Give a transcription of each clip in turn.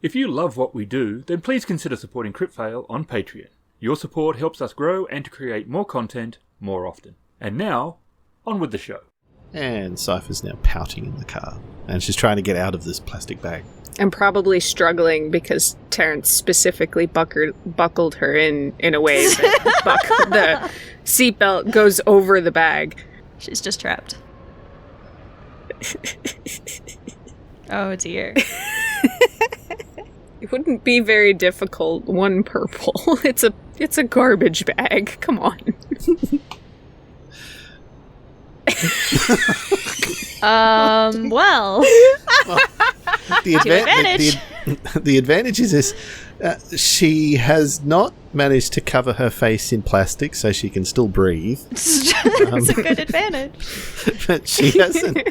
If you love what we do, then please consider supporting Cryptfail on Patreon. Your support helps us grow and to create more content more often. And now, on with the show. And Cipher's now pouting in the car, and she's trying to get out of this plastic bag. I'm probably struggling because Terrence specifically buckled her in a way that the seatbelt goes over the bag. She's just trapped. Oh dear. It wouldn't be very difficult. One purple. It's a garbage bag. Come on. Well, the advantage is this. She has not managed to cover her face in plastic, so she can still breathe. It's a good advantage. But she hasn't.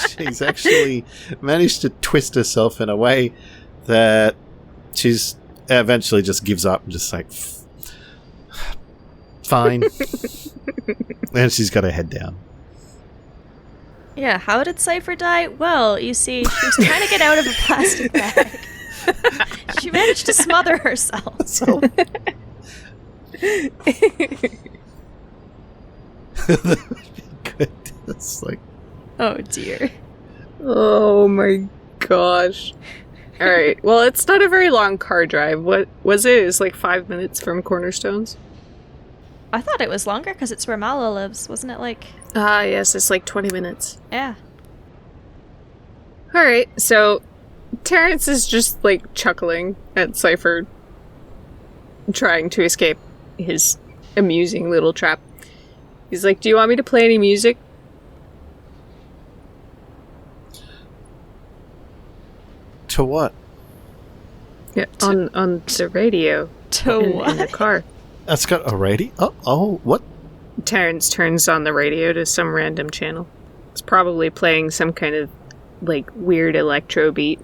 She's actually managed to twist herself in a way that she's eventually just gives up and just like, fine. And she's got her head down. Yeah, how did Cipher die? Well, you see, she was trying to get out of a plastic bag. She managed to smother herself. So, good. It's like, Oh dear. Oh my gosh. Alright, well, it's not a very long car drive. What was it? It was like 5 minutes from Cornerstones? I thought it was longer because it's where Malo lives. Wasn't it like... Ah, yes, it's like 20 minutes. Yeah. Alright, so Terrence is just like chuckling at Cipher trying to escape his amusing little trap. He's like, do you want me to play any music? to what? Yeah, on the radio. To in the car. That's got a radio? Oh, what? Terrence turns on the radio to some random channel. It's probably playing some kind of, like, weird electro beat.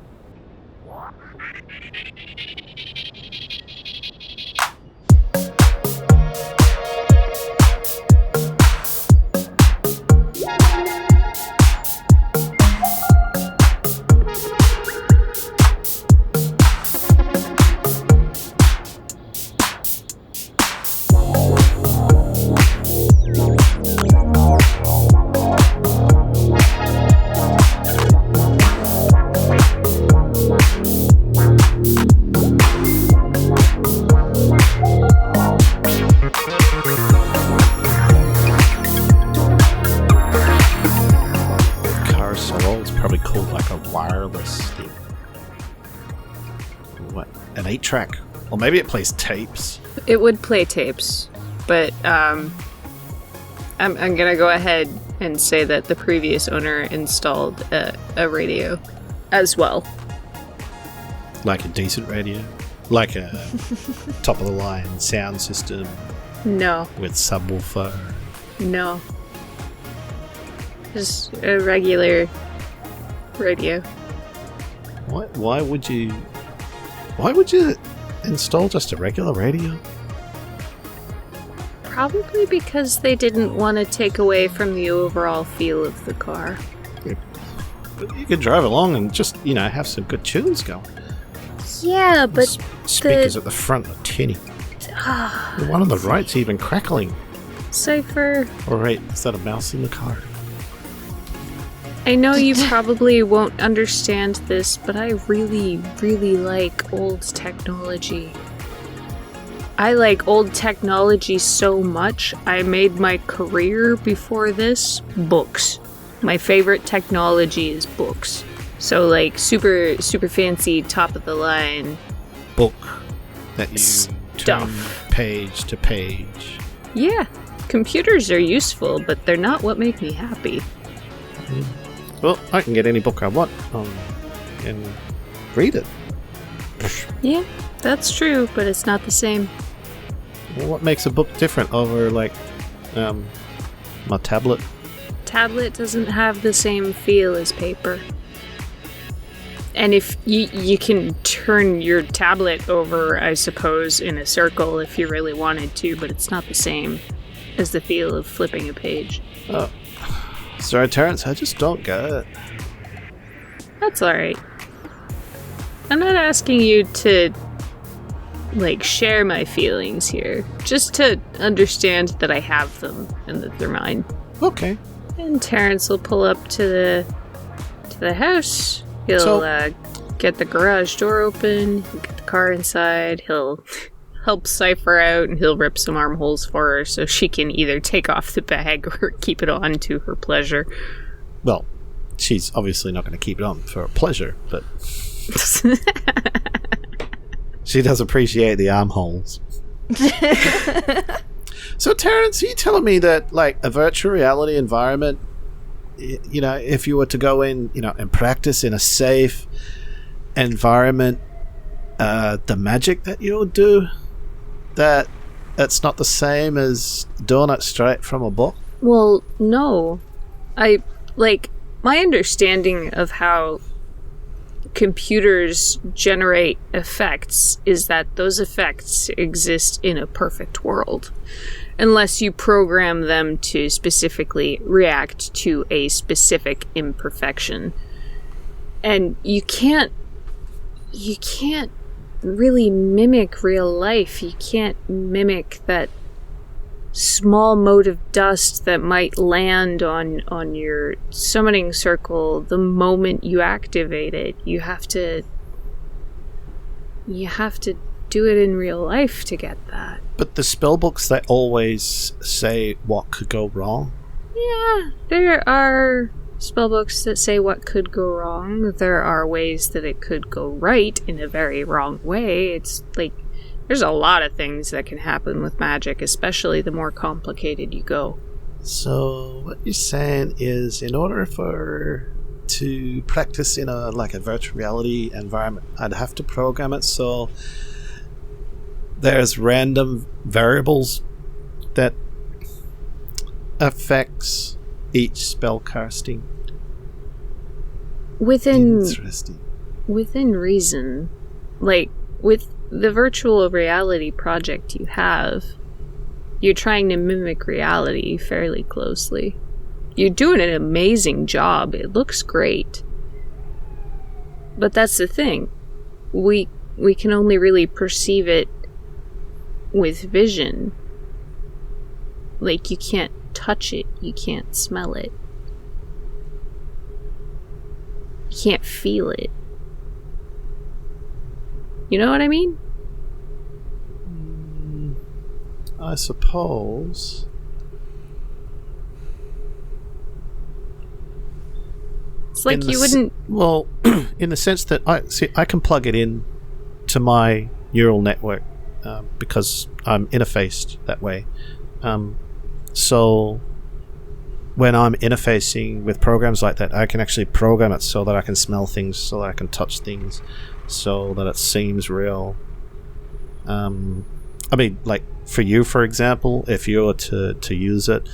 Track, or maybe it plays tapes. It would play tapes, but I'm gonna go ahead and say that the previous owner installed a radio as well. Like a decent radio, like a top of the line sound system. No. With subwoofer. No. Just a regular radio. Why would you install just a regular radio? Probably because they didn't want to take away from the overall feel of the car. You could drive along and just, have some good tunes going. Yeah, but speakers at the front are tinny. The one on the right's even crackling. Cipher. All right, is that a mouse in the car? I know you probably won't understand this, but I really, really like old technology. I like old technology so much, I made my career before this books. My favorite technology is books. So like super, super fancy, top of the line book that you turn page to page. Yeah, computers are useful, but they're not what make me happy. Well, I can get any book I want and read it. Yeah, that's true, but it's not the same. Well, what makes a book different over, like, my tablet? Tablet doesn't have the same feel as paper. And if you can turn your tablet over, I suppose, in a circle if you really wanted to, but it's not the same as the feel of flipping a page. Oh. Sorry, Terrence, I just don't get it. That's alright. I'm not asking you to, share my feelings here. Just to understand that I have them and that they're mine. Okay. And Terrence will pull up to the house. He'll get the garage door open, he'll get the car inside, he'll help Cipher out, and he'll rip some armholes for her so she can either take off the bag or keep it on to her pleasure. Well, she's obviously not going to keep it on for her pleasure, but she does appreciate the armholes. So, Terrence, are you telling me that, a virtual reality environment, if you were to go in, and practice in a safe environment, the magic that you'll do, that's not the same as doing it straight from a book? Well, no. My understanding of how computers generate effects is that those effects exist in a perfect world. Unless you program them to specifically react to a specific imperfection. And you can't really mimic real life. You can't mimic that small mote of dust that might land on your summoning circle the moment you activate it. You have to do it in real life to get that. But the spellbooks, they always say what could go wrong. Yeah, there are spellbooks that say what could go wrong. There are ways that it could go right in a very wrong way. It's there's a lot of things that can happen with magic, especially the more complicated you go. So what you're saying is, in order to practice in a virtual reality environment, I'd have to program it so there's random variables that affects each spell casting. Interesting. Within reason. With the virtual reality project you have, you're trying to mimic reality fairly closely. You're doing an amazing job. It looks great. But that's the thing. We can only really perceive it with vision. You can't touch it. You can't smell it. You can't feel it. You know what I mean? I suppose. It's you wouldn't... Well, in the sense that I can plug it in to my neural network because I'm interfaced that way. So when I'm interfacing with programs like that, I can actually program it so that I can smell things, so that I can touch things, so that it seems real. For you, for example, if you were to use it,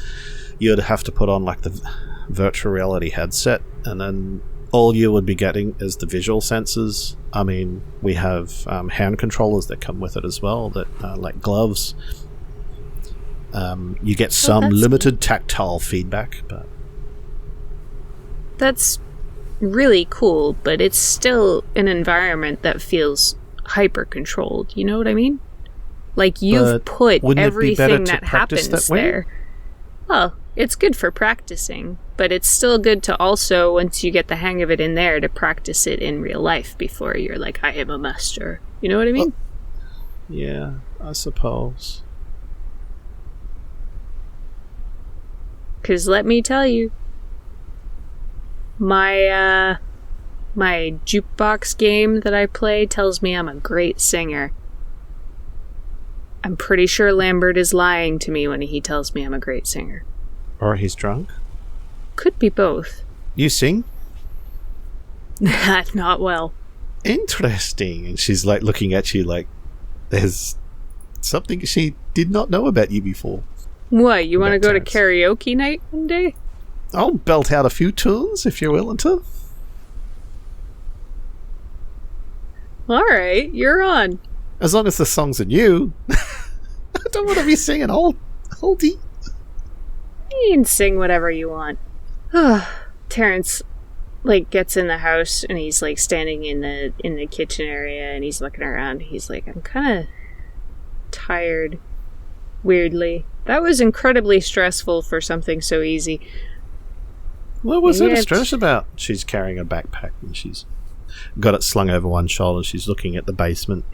you'd have to put on the virtual reality headset, and then all you would be getting is the visual senses. We have hand controllers that come with it as well, that like gloves. You get some limited tactile feedback, but that's really cool, but it's still an environment that feels hyper controlled. You know what I mean? You've put everything that happens there. Well, it's good for practicing, but it's still good to also, once you get the hang of it in there, to practice it in real life before you're I am a master. You know what I mean? Yeah, I suppose. Because let me tell you, my jukebox game that I play tells me I'm a great singer. I'm pretty sure Lambert is lying to me when he tells me I'm a great singer. Or he's drunk? Could be both. You sing? Not well. Interesting. And she's looking at you there's something she did not know about you before. What, you want to go to karaoke night one day? I'll belt out a few tunes if you're willing to. Alright, you're on. As long as the songs are new. I don't want to be singing oldie. You can sing whatever you want. Terrence, like gets in the house and he's like standing in the kitchen area and he's looking around. He's like, I'm kind of tired. Weirdly, that was incredibly stressful for something so easy. What was there to stress about? She's carrying a backpack and she's got it slung over one shoulder. She's looking at the basement.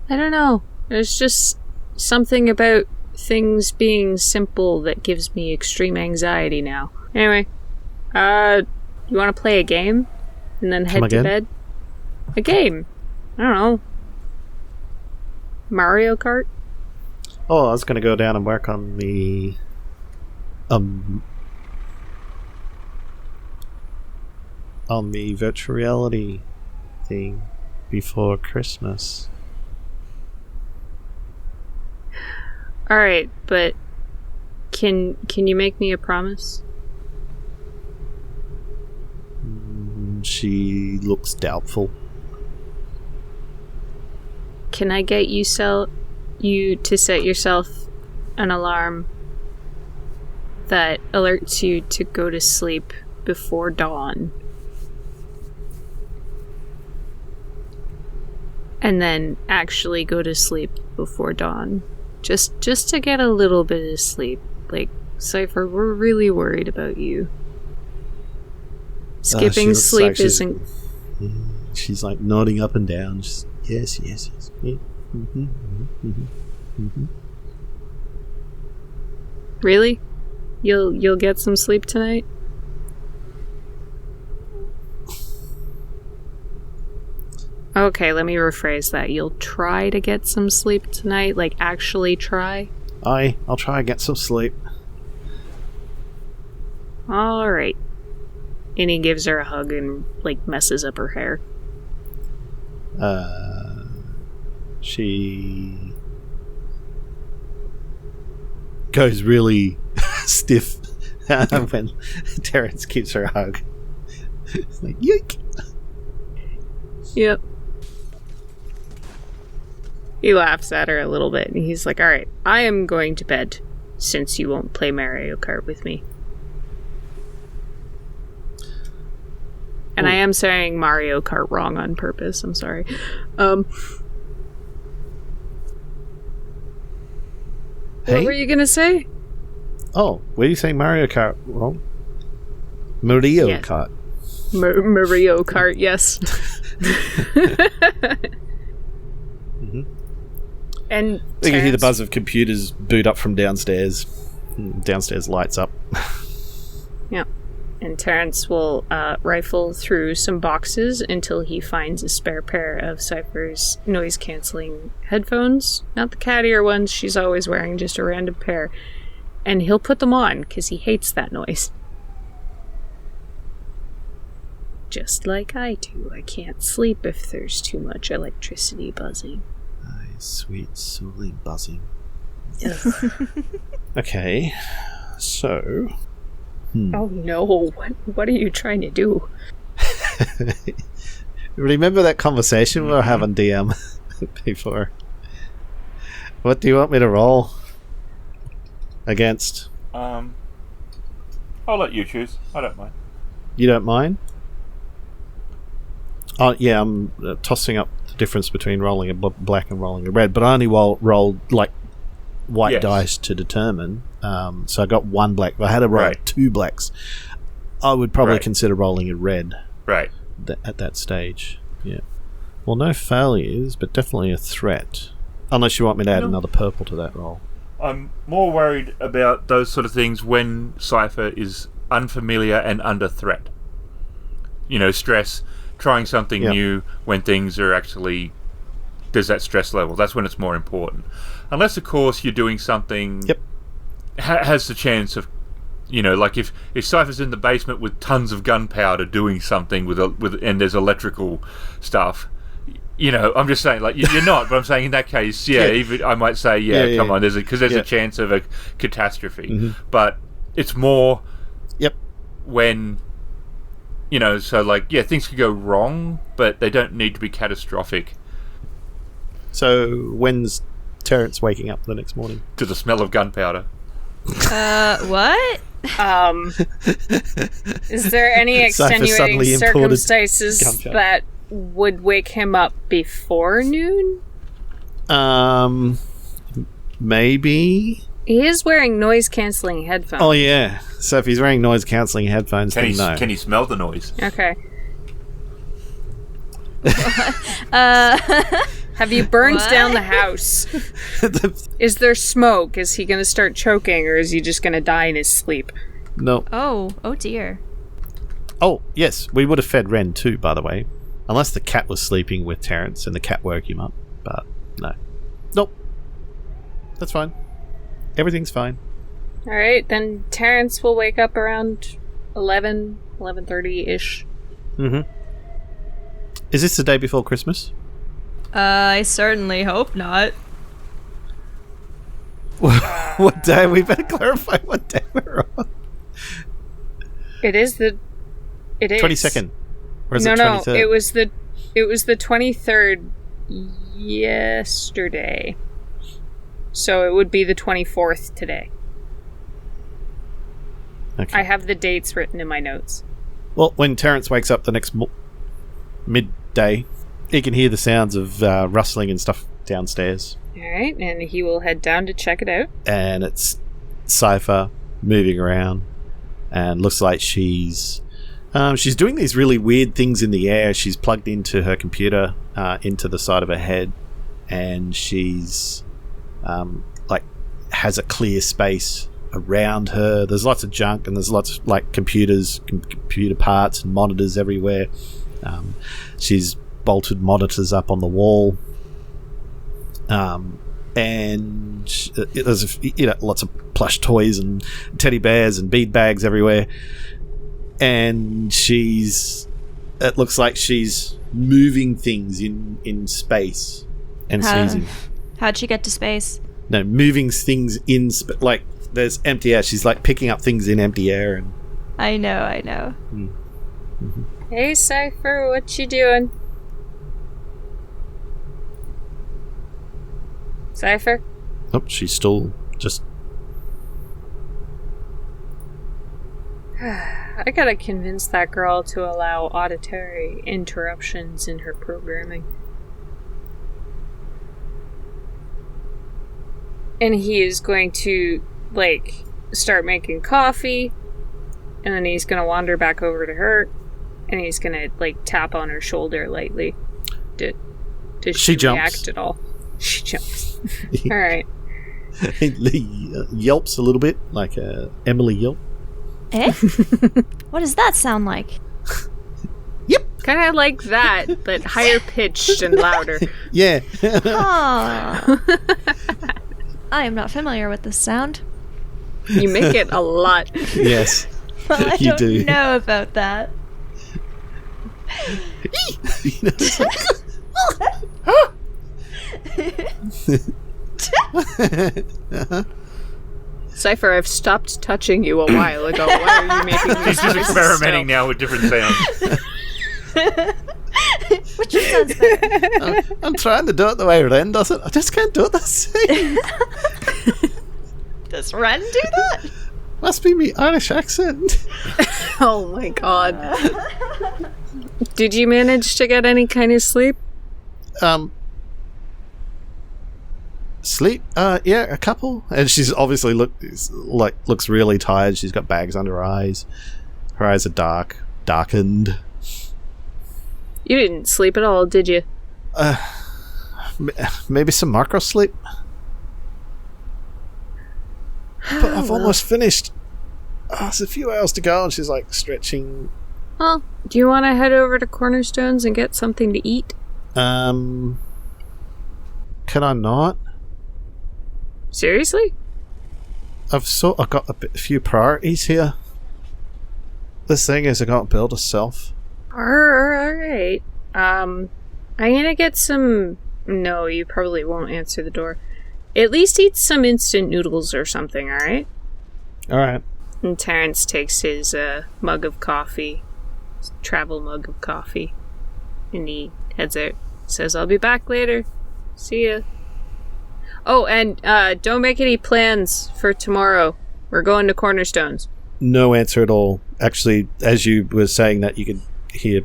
I don't know. There's just something about things being simple that gives me extreme anxiety now. Anyway, you want to play a game and then head to bed? A game. I don't know. Mario Kart? Oh, I was going to go down and work on the virtual reality thing before Christmas. All right, but can you make me a promise? She looks doubtful. Can I get you to set yourself an alarm that alerts you to go to sleep before dawn? And then actually go to sleep before dawn. Just to get a little bit of sleep. Like, Cipher, we're really worried about you. Skipping sleep like isn't... She's like nodding up and down. Just, yes. Yeah. Really? You'll get some sleep tonight? Okay, let me rephrase that. You'll try to get some sleep tonight? Like, actually try? I'll try and get some sleep. Alright. And he gives her a hug and, like, messes up her hair. She goes really stiff when Terrence gives her a hug. It's like, yoink! Yep. He laughs at her a little bit and he's like, alright, I am going to bed since you won't play Mario Kart with me. And I am saying Mario Kart wrong on purpose, I'm sorry. What were you gonna say? Oh, were you saying Mario Kart wrong? Mario Kart. Mario Kart, yes. Mm-hmm. And you can hear the buzz of computers boot up from downstairs. Downstairs lights up. Yeah. And Terrence will rifle through some boxes until he finds a spare pair of Cipher's noise-canceling headphones. Not the cat ear ones she's always wearing, just a random pair. And he'll put them on, because he hates that noise. Just like I do. I can't sleep if there's too much electricity buzzing. Sweet, soothing buzzing. Okay, so... Oh no, what are you trying to do? Remember that conversation we were having, DM, before? What do you want me to roll against? I'll let you choose. I don't mind. You don't mind? Oh yeah, I'm tossing up the difference between rolling a black and rolling a red, but I only rolled like white dice to determine. So I got one black. If I had to roll two blacks, I would probably consider rolling a red. Right. At that stage. Yeah. Well, no failures, but definitely a threat. Unless you want me to add another purple to that roll. I'm more worried about those sort of things when Cipher is unfamiliar and under threat. You know, stress, trying something new when things are actually... There's that stress level. That's when it's more important. Unless, of course, you're doing something... has the chance of, you know, like if Cipher's in the basement with tons of gunpowder doing something with and there's electrical stuff, you know, I'm just saying, like, you're not, but I'm saying in that case, even I might say, come on, there's a chance of a catastrophe, but it's more, when, you know, so like, things could go wrong, but they don't need to be catastrophic. So when's Terrence waking up the next morning? To the smell of gunpowder. What? Is there any Cipher suddenly extenuating imported circumstances gunshot. that would wake him up before noon? Maybe. He is wearing noise-canceling headphones. Oh yeah. So if he's wearing noise-canceling headphones, then no. Can he smell the noise? Okay. Have you burned down the house? Is there smoke? Is he going to start choking, or is he just going to die in his sleep? No. Oh dear. Oh yes, we would have fed Wren too, by the way, unless the cat was sleeping with Terrence and the cat woke him up. But no. Nope. That's fine. Everything's fine. Alright, then Terrence will wake up around 11:30-ish. Mm-hmm. Is this the day before Christmas? I certainly hope not. What day? We better clarify what day we're on. It is. 22nd. Or is No, it 23rd? it was the 23rd yesterday. So it would be the 24th today. Okay. I have the dates written in my notes. Well, when Terrence wakes up the next midday, he can hear the sounds of rustling and stuff downstairs. Alright, and he will head down to check it out. And it's Cipher moving around, and looks like she's doing these really weird things in the air. She's plugged into her computer into the side of her head, and she's has a clear space around her. There's lots of junk, and there's lots of computers, computer parts and monitors everywhere. She's bolted monitors up on the wall, and there's lots of plush toys and teddy bears and bead bags everywhere. And it looks like she's moving things in space and sneezing. How'd she get to space? No, moving things in there's empty air. She's picking up things in empty air. And I know. Mm-hmm. Hey, Cipher, what you doing? Cipher? Oh, she's still just... I gotta convince that girl to allow auditory interruptions in her programming. And he is going to, start making coffee, and then he's gonna wander back over to her, and he's gonna, tap on her shoulder lightly. Does she jumps. react at all? She jumps. Alright. He yelps a little bit, like Emily yelp. Eh? What does that sound like? Yep. Kind of like that, but higher pitched and louder. Yeah. Oh. I am not familiar with this sound. You make it a lot. Yes. Well, I You don't do. know about that. Cipher, I've stopped touching you a while ago. Why are you making these He's just noises experimenting still? now with different sounds. Which one sounds better? I'm trying to do it the way Wren does it. I just can't do it the same. Does Wren do that? Must be me Irish accent. Oh my god. Did you manage to get any kind of sleep? Sleep? Yeah, a couple. And she's obviously looks really tired. She's got bags under her eyes. Her eyes are darkened. You didn't sleep at all, did you? Maybe some macro sleep. But I've almost finished. There's a few hours to go, and she's stretching. Well, do you want to head over to Cornerstones and get something to eat? Can I not? Seriously? I've got a few priorities here. This thing is I got to build a self. Alright. I'm gonna get some... No, you probably won't answer the door. At least eat some instant noodles or something, alright? Alright. And Terrence takes his mug of coffee, his travel mug of coffee, and he heads out. Says, I'll be back later. See ya. Oh, and don't make any plans for tomorrow. We're going to Cornerstones. No answer at all. Actually, as you were saying that, you could hear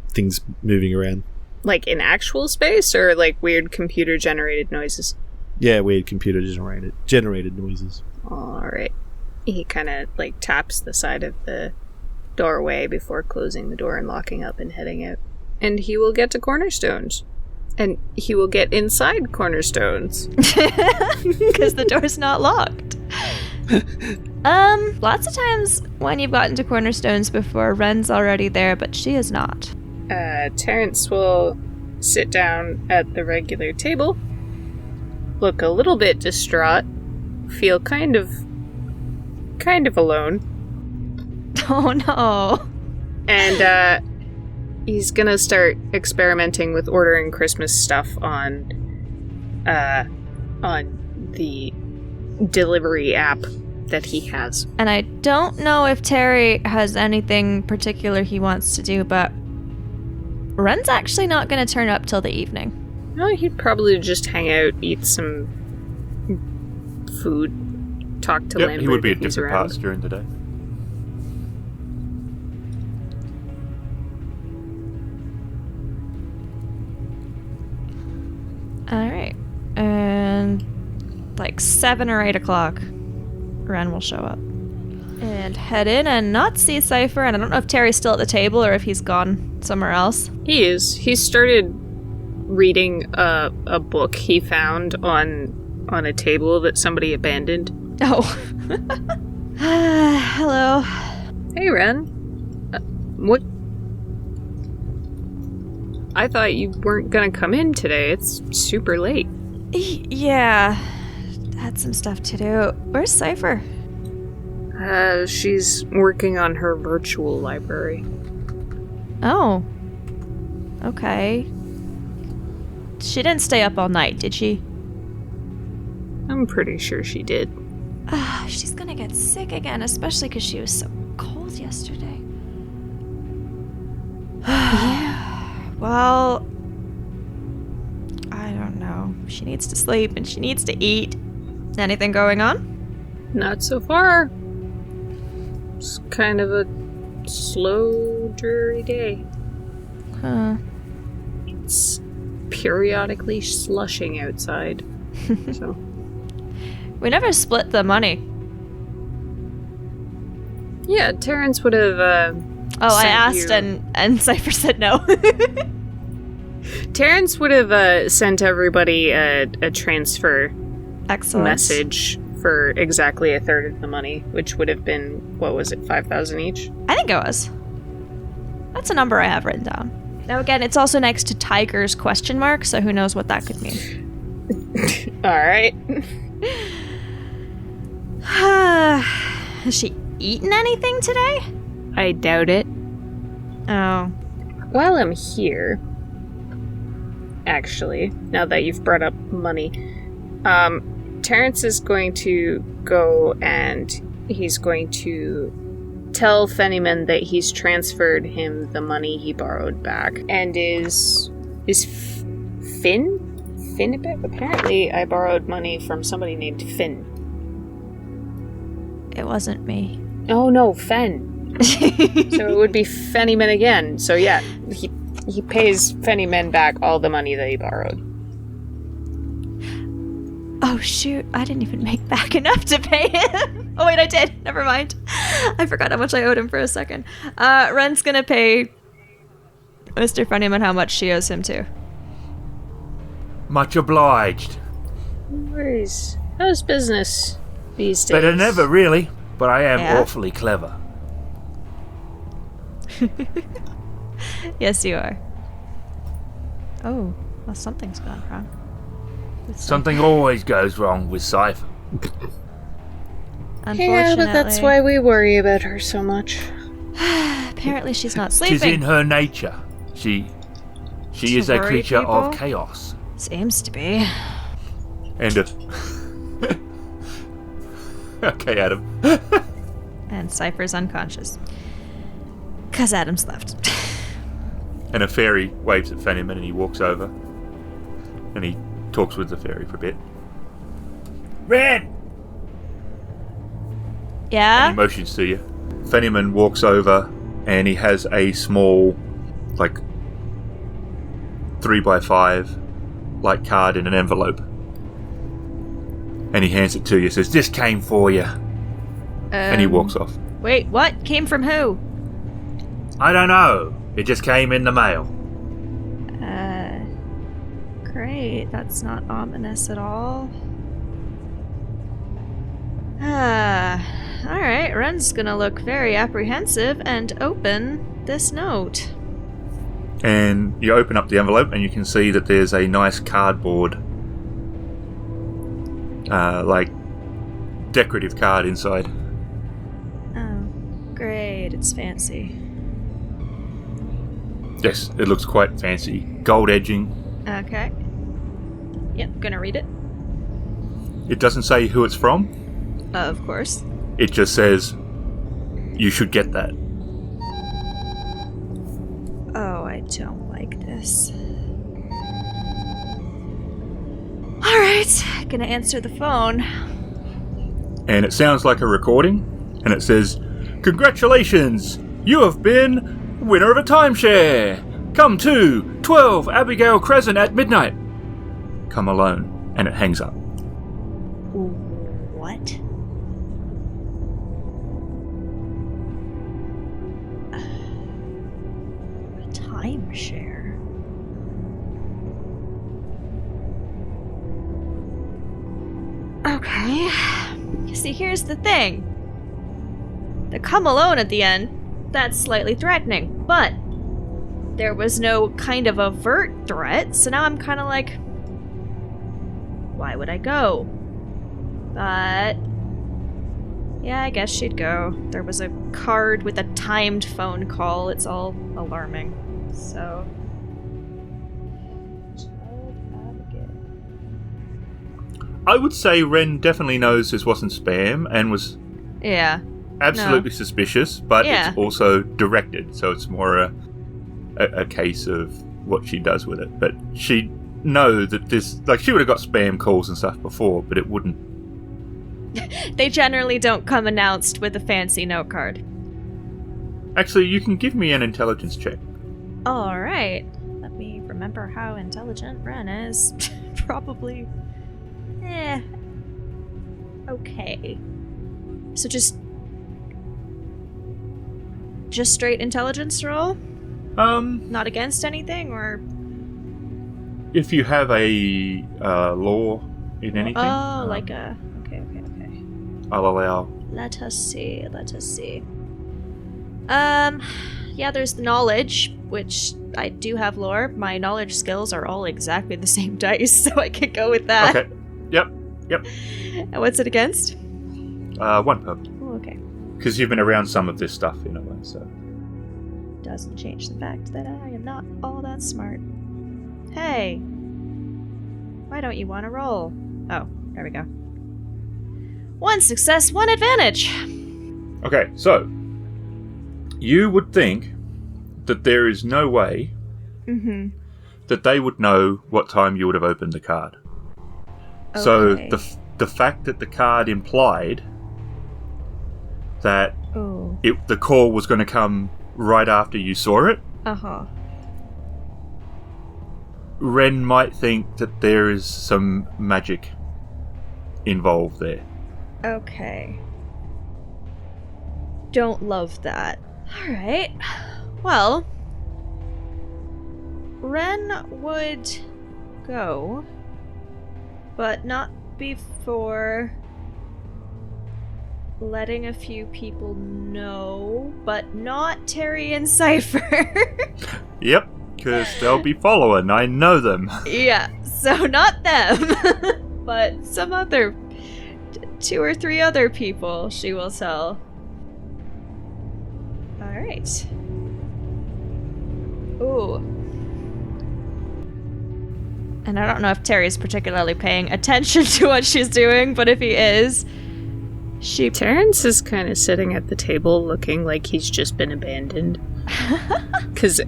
things moving around. Like in actual space, or like weird computer-generated noises? Yeah, weird computer-generated noises. Alright. He kind of, like, taps the side of the doorway before closing the door and locking up and heading out. And he will get to Cornerstones. And he will get inside Cornerstones. Because the door's not locked. Lots of times when you've gotten to Cornerstones before, Wren's already there, but she is not. Terrence will sit down at the regular table, look a little bit distraught, feel kind of alone. Oh no. And he's gonna start experimenting with ordering Christmas stuff on the delivery app that he has. And I don't know if Terry has anything particular he wants to do, but Wren's actually not going to turn up till the evening. No, he'd probably just hang out, eat some food, talk to Lambert. He would be if at he's different around. parts during the day. Alright. And like 7 or 8 o'clock, Wren will show up. And head in and not see Cipher, and I don't know if Terry's still at the table or if he's gone somewhere else. He is. He started reading a book he found on a table that somebody abandoned. Oh. Hello. Hey, Wren. What? I thought you weren't gonna come in today. It's super late. Yeah. Had some stuff to do. Where's Cipher? She's working on her virtual library. Oh. Okay. She didn't stay up all night, did she? I'm pretty sure she did. She's gonna get sick again, especially because she was so cold yesterday. Well, I don't know. She needs to sleep and she needs to eat. Anything going on? Not so far. It's kind of a slow, dreary day. Huh. It's periodically slushing outside. So We never split the money. yeah, Terrence would have. I asked and Cipher said no. Terrence would have sent everybody a transfer Excellent. message for exactly a third of the money, which would have been, what was it, 5,000 each? I think it was. That's a number I have written down. Now again, it's also next to Tiger's question mark, so who knows what that could mean. Alright. Has she eaten anything today? I doubt it. Oh. While I'm here, actually, now that you've brought up money, Terrence is going to go and he's going to tell Fennyman that he's transferred him the money he borrowed back. And is Finn? Apparently I borrowed money from somebody named Finn. It wasn't me. Oh no, Fen. So it would be Fennyman again. So yeah, he pays Fennyman back all the money that he borrowed. Oh shoot, I didn't even make back enough to pay him. Oh wait, I did. Never mind. I forgot how much I owed him for a second. Wren's gonna pay Mr. Fennyman how much she owes him too. Much obliged. No worries. How's business these days? Better than ever, really. But I am Yeah? awfully clever. Yes, you are. Oh, well, something's gone wrong. Something always goes wrong with Cipher. Unfortunately. Yeah, but that's why we worry about her so much. Apparently she's not 'Tis sleeping. in her nature. She To is a worry creature of people? chaos. Seems to be. And okay, Adam. And Cypher's unconscious. 'Cause Adam's left. And a fairy waves at Fennyman and he walks over. And he talks with the fairy for a bit. Wren! Yeah? And he motions to you. Fenneman walks over and he has a small, 3x5 card in an envelope. And he hands it to you, says, "This came for you." And he walks off. Wait, what? Came from who? I don't know. It just came in the mail. Great. That's not ominous at all. Alright, Wren's gonna look very apprehensive and open this note. And you open up the envelope and you can see that there's a nice cardboard, decorative card inside. Oh, great. It's fancy. Yes, it looks quite fancy. Gold edging. Okay. Yep, gonna read it. It doesn't say who it's from. Of course. It just says, "You should get that." Oh, I don't like this. Alright, gonna answer the phone. And it sounds like a recording. And it says, "Congratulations! You have been winner of a timeshare! Come to 12 Abigail Crescent at midnight. Come alone." And it hangs up. What? A timeshare? Okay. See, here's the thing. The come alone at the end, that's slightly threatening, but there was no kind of overt threat, so now I'm kind of like, why would I go? But yeah, I guess she'd go. There was a card with a timed phone call. It's all alarming. So I would say Wren definitely knows this wasn't spam and was absolutely suspicious, but it's also directed, so it's more a case of what she does with it. But she'd know that this, she would have got spam calls and stuff before, but it wouldn't. They generally don't come announced with a fancy note card. Actually, you can give me an intelligence check. Alright. Let me remember how intelligent Wren is. Probably. Okay. So just straight intelligence roll? Not against anything, or? If you have a law in anything. Oh, okay. I'll allow. Let us see. Yeah, there's the knowledge, which I do have lore. My knowledge skills are all exactly the same dice, so I could go with that. Okay. Yep. And what's it against? 1 purple. Oh, okay. Because you've been around some of this stuff in a way, so. Doesn't change the fact that I am not all that smart. Hey! Why don't you want to roll? Oh, there we go. 1 success, 1 advantage! Okay, so. You would think that there is no way that they would know what time you would have opened the card. Okay. So the fact that the card implied that the call was going to come right after you saw it. Wren might think that there is some magic involved there. Okay. Don't love that. Alright. Well, Wren would go, but not before letting a few people know, but not Terry and Cipher. Yep, because they'll be following. I know them. Yeah, so not them, but some other 2 or 3 other people she will tell. Alright. Ooh. And I don't know if Terry's particularly paying attention to what she's doing, but if he is, Terrence is kind of sitting at the table looking like he's just been abandoned. Because,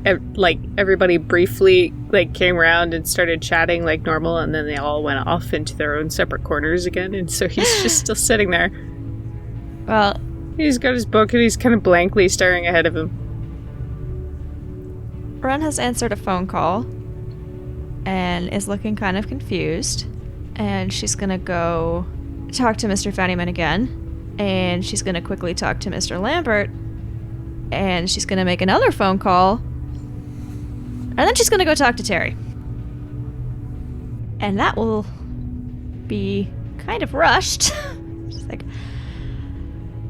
everybody briefly, came around and started chatting like normal, and then they all went off into their own separate corners again, and so he's just still sitting there. Well, He's got his book and he's kind of blankly staring ahead of him. Wren has answered a phone call and is looking kind of confused. And she's gonna go talk to Mr. Fannyman again. And she's gonna quickly talk to Mr. Lambert. And she's gonna make another phone call. And then she's gonna go talk to Terry. And that will be kind of rushed. She's like,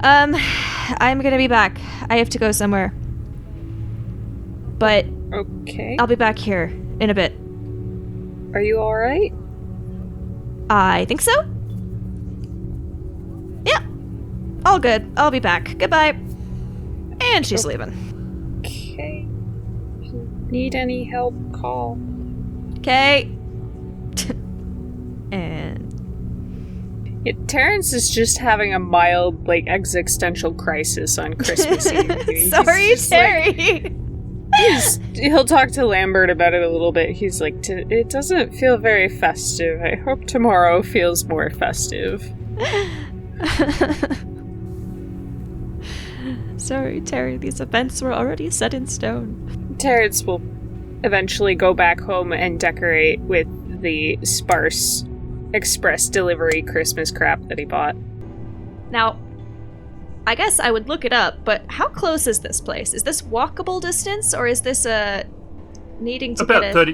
I'm gonna be back. I have to go somewhere. But Okay. I'll be back here in a bit. Are you alright? I think so. Yeah. All good. I'll be back. Goodbye. And she's leaving. Okay. If you need any help, call. Okay. And Yeah, Terrence is just having a mild, existential crisis on Christmas Eve. He's sorry, just, Terry. He'll talk to Lambert about it a little bit. He's like, it doesn't feel very festive. I hope tomorrow feels more festive. Sorry, Terry. These events were already set in stone. Terrence will eventually go back home and decorate with the sparse express delivery Christmas crap that he bought. Now, I guess I would look it up, but how close is this place? Is this walkable distance, or is this needing to About get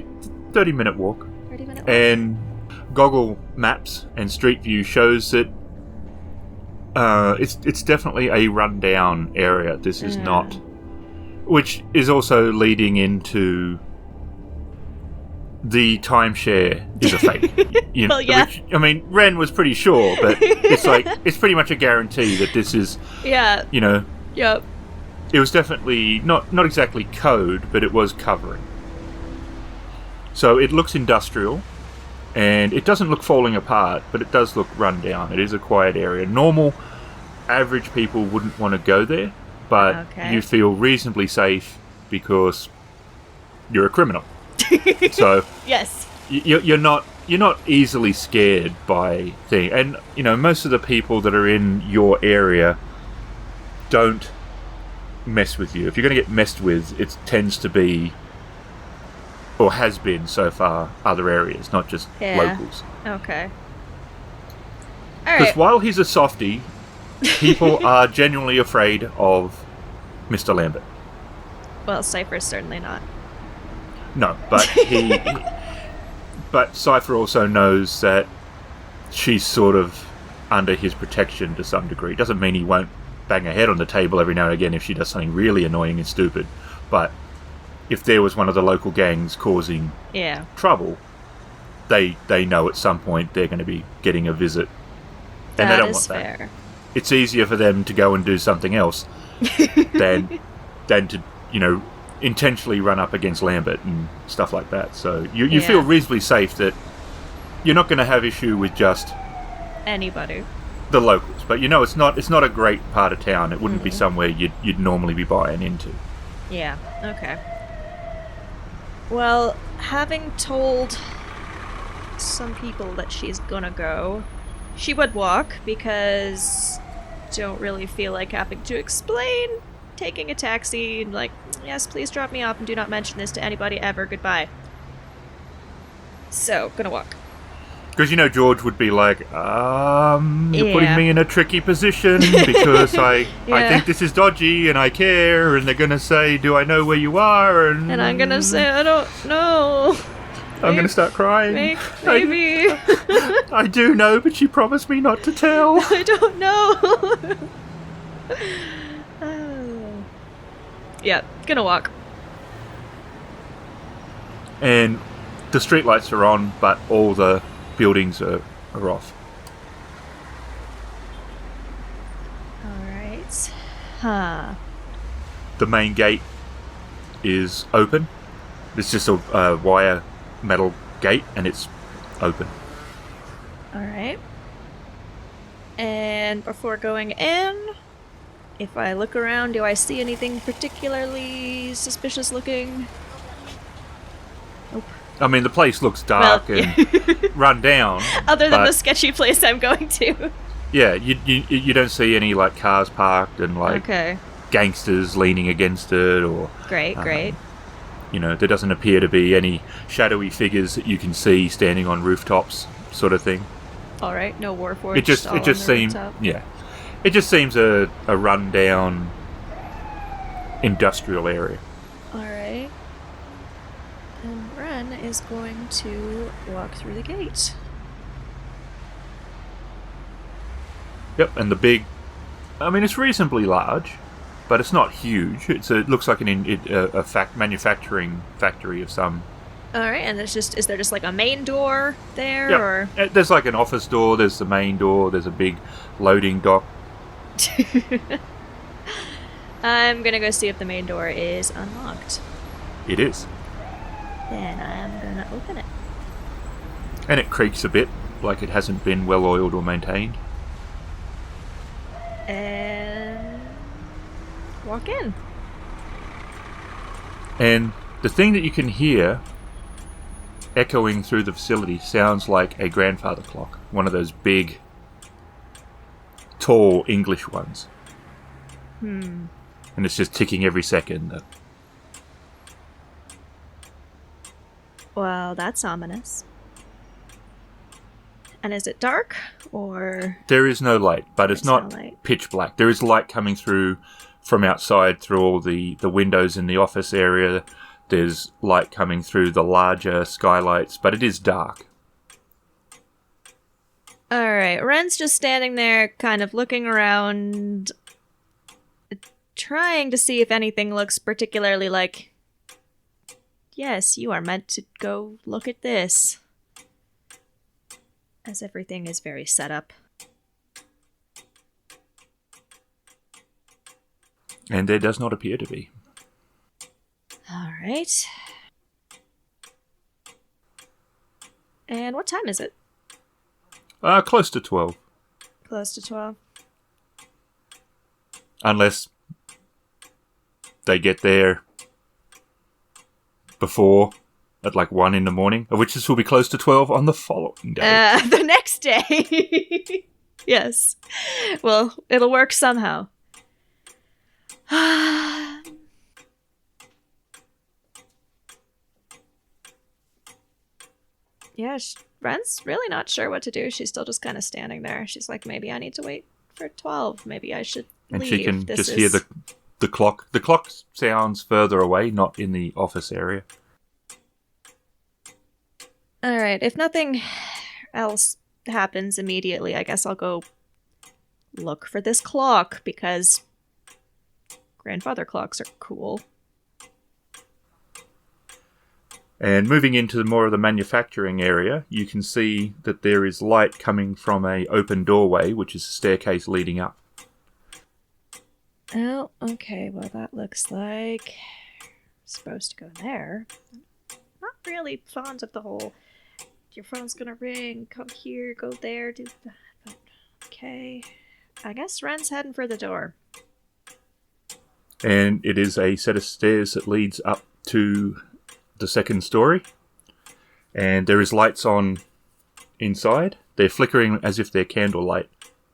30-minute walk. 30-minute walk? And Goggle Maps and Street View shows that it's definitely a rundown area. This is not, which is also leading into the timeshare is a fake. Well, yeah. Which, I mean, Wren was pretty sure, but it's pretty much a guarantee that this is, Yeah. Yep. It was definitely not exactly code, but it was covering. So it looks industrial, and it doesn't look falling apart, but it does look run down. It is a quiet area. Normal, average people wouldn't want to go there, but you feel reasonably safe because you're a criminal. So Yes. you're not easily scared by things, and most of the people that are in your area don't mess with you. If you're going to get messed with, it tends to be, or has been so far, other areas, not just locals. Okay. Because Alright. while he's a softie, people are genuinely afraid of Mr. Lambert. Well, Cipher's certainly not. No, but but Cipher also knows that she's sort of under his protection to some degree. Doesn't mean he won't bang her head on the table every now and again if she does something really annoying and stupid. But if there was one of the local gangs causing trouble, they know at some point they're going to be getting a visit. And they don't want that. Fair. It's easier for them to go and do something else than to, intentionally run up against Lambert and stuff like that. So you feel reasonably safe that you're not going to have issue with just anybody, the locals. But it's not a great part of town. It wouldn't be somewhere you'd normally be buying into. Yeah. Okay. Well, having told some people that she's gonna go, she would walk because don't really feel like having to explain taking a taxi and yes, please drop me off and do not mention this to anybody ever. Goodbye. So, gonna walk. Because George would be like, you're putting me in a tricky position because I think this is dodgy and I care, and they're gonna say, do I know where you are? And I'm gonna say, I don't know. I'm gonna start crying. Maybe. I do know, but she promised me not to tell. I don't know. Yeah, gonna walk. And the streetlights are on, but all the buildings are off. Alright. Huh. The main gate is open. It's just a wire metal gate, and it's open. Alright. And before going in, if I look around, do I see anything particularly suspicious looking? Nope. I mean, the place looks dark and run down. Other than the sketchy place I'm going to. Yeah, you don't see any like cars parked and like Okay. gangsters leaning against it, or Great. there doesn't appear to be any shadowy figures that you can see standing on rooftops, sort of thing. All right, no Warforged. It just seems it just seems a rundown industrial area. All right. And Wren is going to walk through the gate. Yep, and it's reasonably large, but it's not huge. It looks like a manufacturing factory of some. All right, and is there just like a main door there, Yep. or? There's like an office door. There's the main door. There's a big loading dock. I'm gonna go see if the main door is unlocked. It is, Then I'm gonna open it. and it creaks a bit, like it hasn't been well oiled or maintained. And walk in. And the thing that you can hear echoing through the facility sounds like a grandfather clock, one of those big, tall English ones. And it's just ticking every second. Well, that's ominous. And is it dark, or? There is no light, but it's not no light. pitch black. There is light coming through from outside through all the windows in the office area. There's light coming through the larger skylights, but it is dark. All right, Wren's just standing there, kind of looking around, trying to see if anything looks particularly like, yes, you are meant to go look at this. As everything is very set up. And there does not appear to be. All right. And what time is it? Close to 12. Close to 12. Unless they get there before, at like 1 in the morning, of which this will be close to 12 on the following day. The next day. Yes. Well, it'll work somehow. Yeah, Wren's really not sure what to do. She's still just kind of standing there. She's like, maybe I need to wait for 12. Maybe I should And leave. she can hear the clock. The clock sounds further away, not in the office area. All right, if nothing else happens immediately, I guess I'll go look for this clock, because grandfather clocks are cool. And moving into more of the manufacturing area, you can see that there is light coming from a open doorway, which is a staircase leading up. Oh, okay, well that looks like supposed to go there. Not really fond of the whole, your phone's gonna ring, come here, go there, do that, but okay. I guess Wren's heading for the door. And it is a set of stairs that leads up to the second story. And there is lights on inside. They're flickering as if they're candlelight.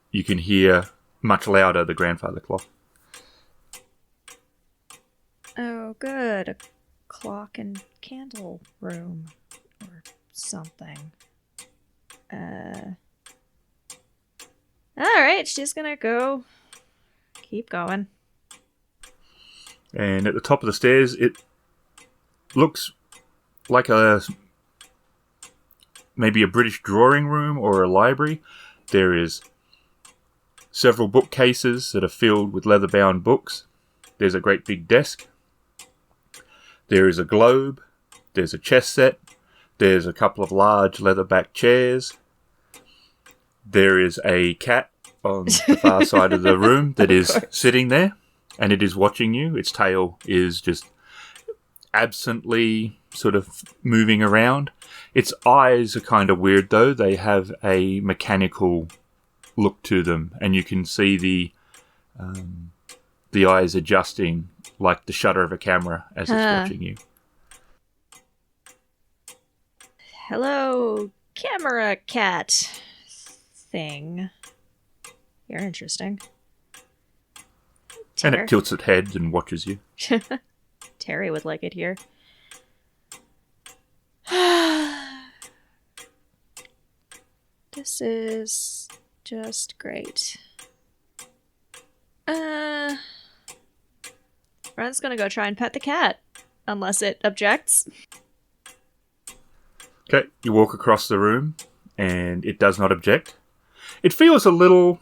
You can hear much louder the grandfather clock. Oh, good. A clock and candle room. Or something. Alright, she's gonna go. Keep going. And at the top of the stairs, it looks like maybe a British drawing room or a library. There is several bookcases that are filled with leather-bound books. There's a great big desk. There is a globe. There's a chess set. There's a couple of large leather-backed chairs. There is a cat on the far side of the room that is sitting there, and it is watching you. Its tail is just absently sort of moving around. Its eyes are kind of weird, though. They have a mechanical look to them, and you can see the eyes adjusting like the shutter of a camera as it's watching you. Hello, camera cat thing. You're interesting. And it tilts its head and watches you. Terry would like it here. This is just great. Wren's gonna go try and pet the cat. Unless it objects. Okay, you walk across the room, and it does not object. It feels a little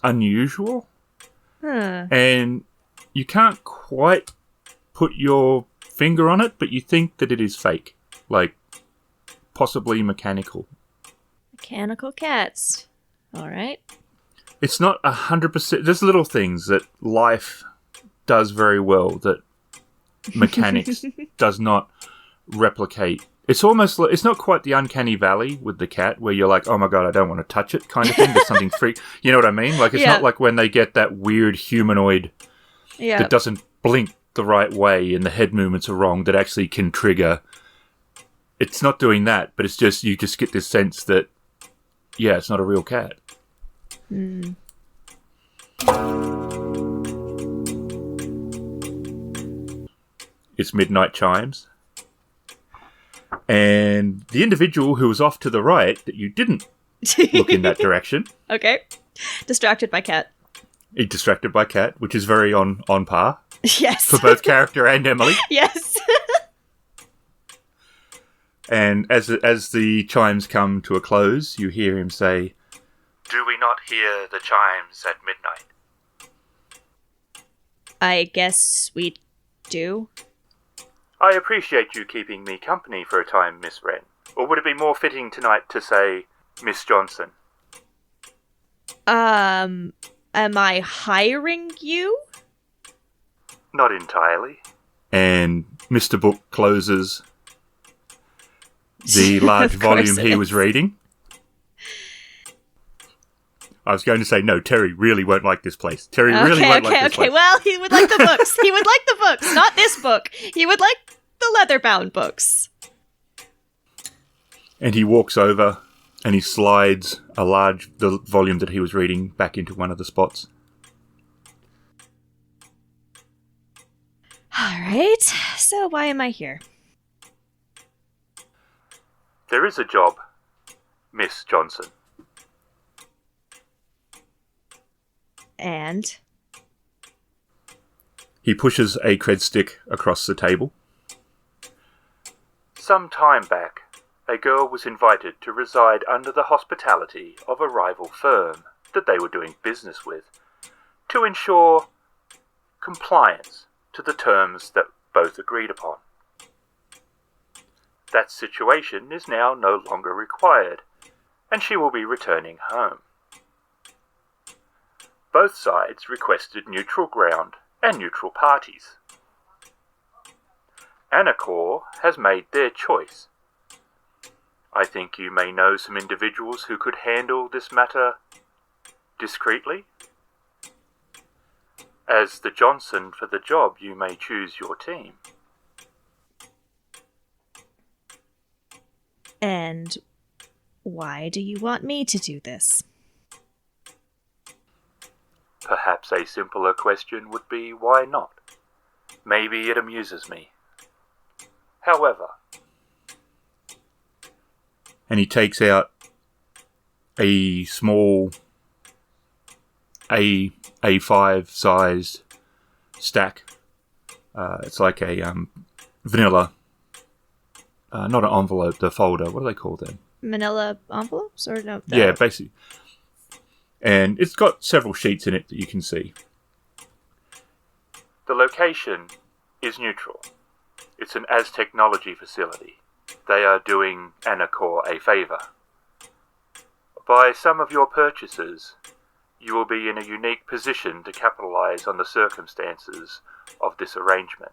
unusual, and you can't quite put your finger on it, but you think that it is fake, like possibly mechanical. Mechanical cats. All right. It's not 100%. There's little things that life does very well that mechanics does not replicate. It's almost like, it's not quite the uncanny valley with the cat where you're like, oh my god, I don't want to touch it kind of thing. There's something freak. You know what I mean? Like, it's not like when they get that weird humanoid that doesn't blink the right way and the head movements are wrong that actually can trigger. It's not doing that, but it's just, you just get this sense that, yeah, it's not a real cat. It's midnight chimes. And the individual who was off to the right, that you didn't look in that direction. Okay. Distracted by cat. Distracted by cat, which is very on par. Yes. For both character and Emily. Yes. And as the chimes come to a close, you hear him say, "Do we not hear the chimes at midnight?" I guess we do. I appreciate you keeping me company for a time, Miss Wren. Or would it be more fitting tonight to say, Miss Johnson? Am I hiring you? Not entirely. And Mr. Book closes the large volume he was reading. I was going to say, no, Terry really won't like this place. Terry really won't like this place. Well, he would like the books. He would like the books, not this book. He would like the leather-bound books. And he walks over and he slides the volume that he was reading back into one of the spots. All right. So why am I here? There is a job, Miss Johnson. And? He pushes a cred stick across the table. Some time back, a girl was invited to reside under the hospitality of a rival firm that they were doing business with, to ensure compliance to the terms that both agreed upon. That situation is now no longer required, and she will be returning home. Both sides requested neutral ground and neutral parties. Anacor has made their choice. I think you may know some individuals who could handle this matter discreetly. As the Johnson for the job, you may choose your team. And why do you want me to do this? Perhaps a simpler question would be, why not? Maybe it amuses me. However... And he takes out a small A5 sized stack. It's like a vanilla, not an envelope, the folder. What do they call them? Manila envelopes? Or no? Yeah, basically. And it's got several sheets in it that you can see. The location is neutral. It's an Aztechnology facility. They are doing Anacor a favour. By some of your purchases, you will be in a unique position to capitalise on the circumstances of this arrangement.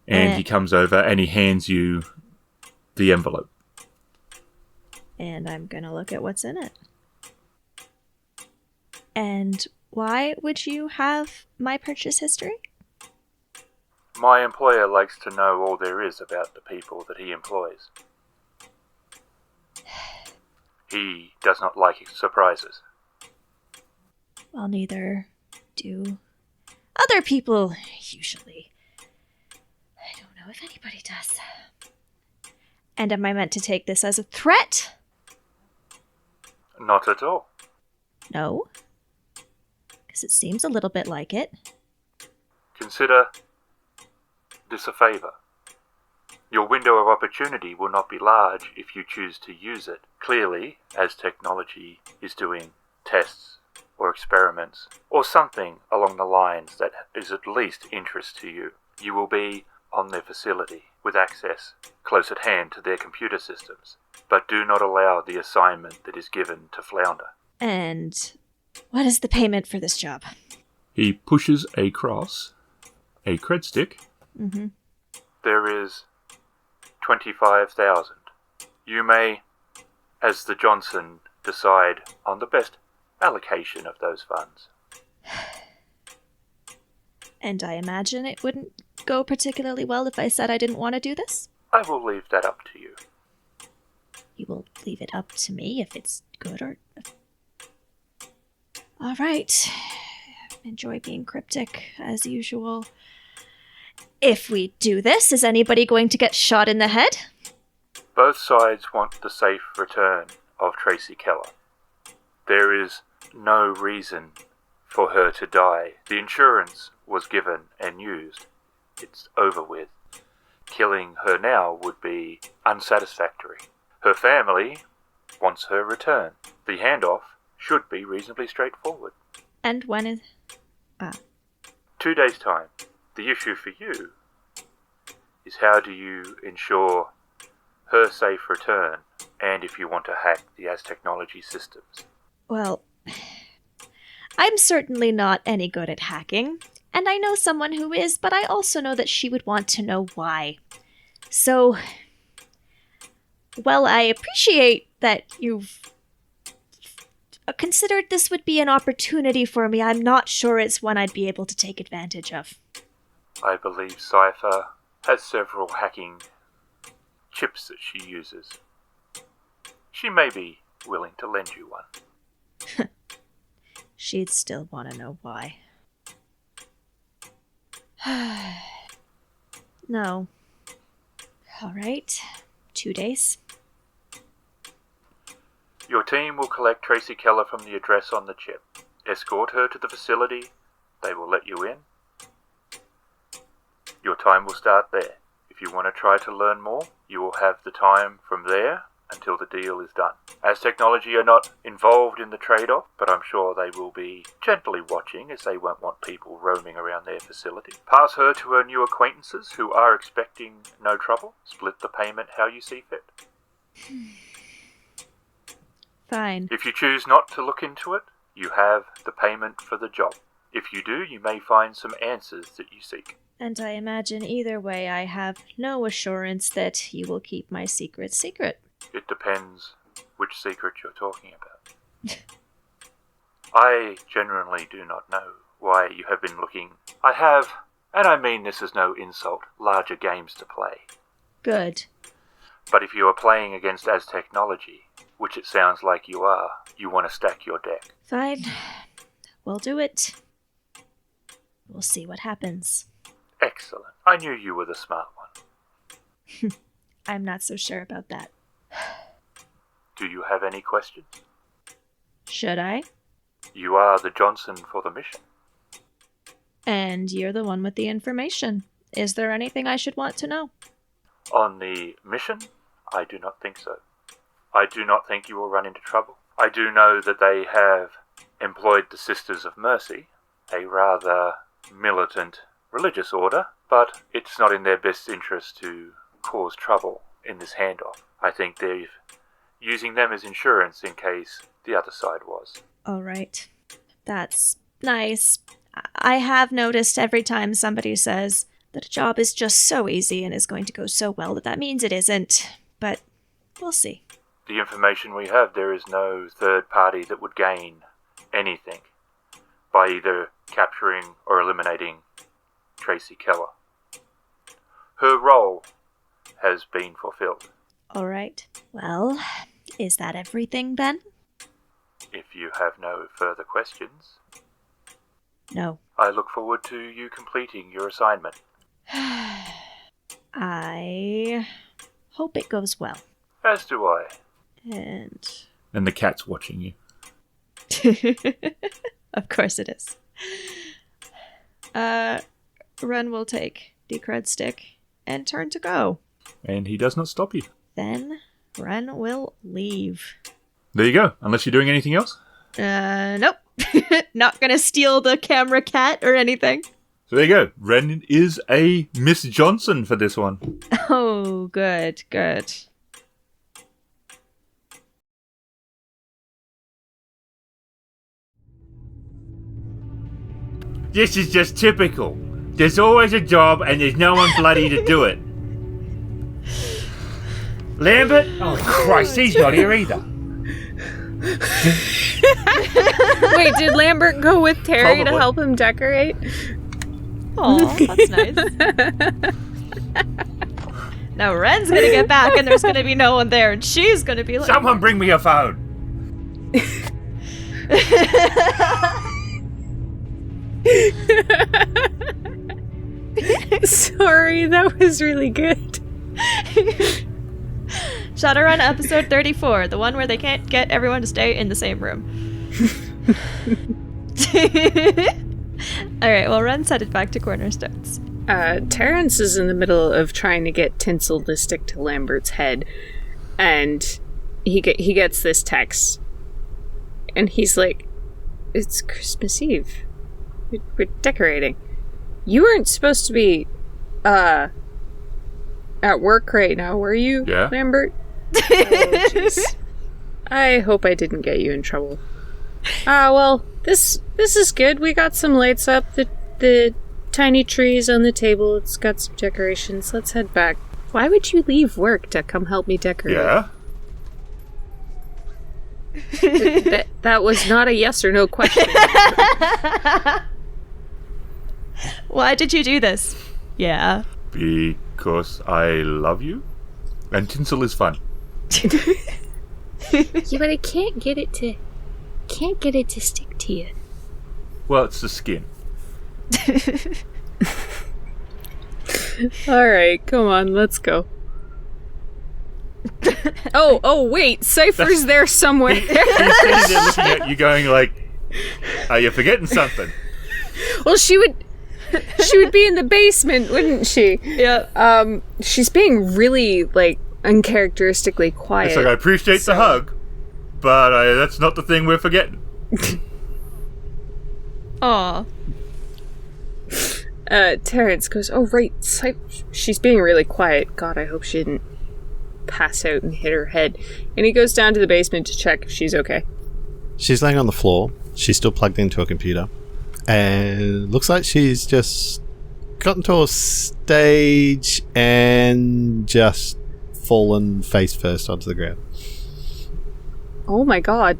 And he comes over and he hands you the envelope. And I'm going to look at what's in it. And why would you have my purchase history? My employer likes to know all there is about the people that he employs. He does not like surprises. Well, neither do other people, usually. I don't know if anybody does. And am I meant to take this as a threat? Not at all. No. Because it seems a little bit like it. Consider this a favour. Your window of opportunity will not be large if you choose to use it. Clearly, as technology is doing tests or experiments, or something along the lines that is at least interest to you, you will be on their facility with access close at hand to their computer systems. But do not allow the assignment that is given to flounder. And what is the payment for this job? He pushes across a cred stick. Mm-hmm. There is 25,000. You may, as the Johnson, decide on the best allocation of those funds. And I imagine it wouldn't go particularly well if I said I didn't want to do this? I will leave that up to you. You will leave it up to me if it's good or... All right. Enjoy being cryptic, as usual. If we do this, is anybody going to get shot in the head? Both sides want the safe return of Tracy Keller. There is no reason for her to die. The insurance was given and used. It's over with. Killing her now would be unsatisfactory. Her family wants her return. The handoff should be reasonably straightforward. And when is... 2 days' time. The issue for you is how do you ensure her safe return, and if you want to hack the As technology systems. Well, I'm certainly not any good at hacking, and I know someone who is, but I also know that she would want to know why. So, well, I appreciate that you've considered this would be an opportunity for me. I'm not sure it's one I'd be able to take advantage of. I believe Cipher has several hacking chips that she uses. She may be willing to lend you one. She'd still want to know why. No. All right. 2 days. Your team will collect Tracy Keller from the address on the chip. Escort her to the facility. They will let you in. Your time will start there. If you want to try to learn more, you will have the time from there until the deal is done. As technology are not involved in the trade-off, but I'm sure they will be gently watching as they won't want people roaming around their facility. Pass her to her new acquaintances who are expecting no trouble. Split the payment how you see fit. Fine. If you choose not to look into it, you have the payment for the job. If you do, you may find some answers that you seek. And I imagine either way I have no assurance that you will keep my secret secret. It depends which secret you're talking about. I genuinely do not know why you have been looking. I have, and I mean this as no insult, larger games to play. Good. But if you are playing against As technology, which it sounds like you are, you want to stack your deck. Fine. We'll do it. We'll see what happens. Excellent. I knew you were the smart one. I'm not so sure about that. Do you have any questions? Should I? You are the Johnson for the mission. And you're the one with the information. Is there anything I should want to know? On the mission, I do not think so. I do not think you will run into trouble. I do know that they have employed the Sisters of Mercy, a rather militant religious order, but it's not in their best interest to cause trouble in this handoff. I think they're using them as insurance in case the other side was. All right. That's nice. I have noticed every time somebody says that a job is just so easy and is going to go so well that means it isn't, but we'll see. The information we have, there is no third party that would gain anything by either capturing or eliminating Tracy Keller. Her role has been fulfilled. All right. Well, Is that everything, then? If you have no further questions, No. I look forward to you completing your assignment. I hope it goes well. As do I. And the cat's watching you. of course it is. Wren will take Decred's stick and turn to go. And he does not stop you. Then Wren will leave. There you go. Unless you're doing anything else. Nope. Not gonna steal the camera cat or anything. So there you go. Wren is a Miss Johnson for this one. Oh, good. This is just typical. There's always a job and there's no one bloody to do it. Lambert? Oh, Christ, he's not here either. Wait, did Lambert go with Terry Probably. to help him decorate? Aw, that's nice. Now Wren's gonna get back and there's gonna be no one there and she's gonna be like... Someone bring me a phone. Sorry, that was really good. Shadowrun episode 34, the one where they can't get everyone to stay in the same room. Alright, well, Wren's headed back to Cornerstones. Terrence is in the middle of trying to get tinsel to stick to Lambert's head, and he gets this text, and he's like, "It's Christmas Eve. We're decorating. You weren't supposed to be, at work right now, were you, Yeah. Lambert?" Oh, jeez. I hope I didn't get you in trouble. Well, this is good. We got some lights up. The tiny trees on the table. It's got some decorations. Let's head back. Why would you leave work to come help me decorate? Yeah? That was not a yes or no question. Why did you do this? Yeah. Because I love you. And tinsel is fun. Yeah, but I can't get it to stick to you. Well, it's the skin. Alright, come on, let's go. Oh, wait, Cipher's there somewhere. He's sitting there looking at you going like, are you forgetting something? Well, she would be in the basement, wouldn't she? Yeah. She's being really, like, uncharacteristically quiet. It's like, I appreciate the hug, but that's not the thing we're forgetting. Aw. Terrence goes, "Oh, right, she's being really quiet. God, I hope she didn't pass out and hit her head." And he goes down to the basement to check if she's okay. She's laying on the floor. She's still plugged into a computer. And looks like she's just gotten to a stage and just fallen face first onto the ground. Oh my god.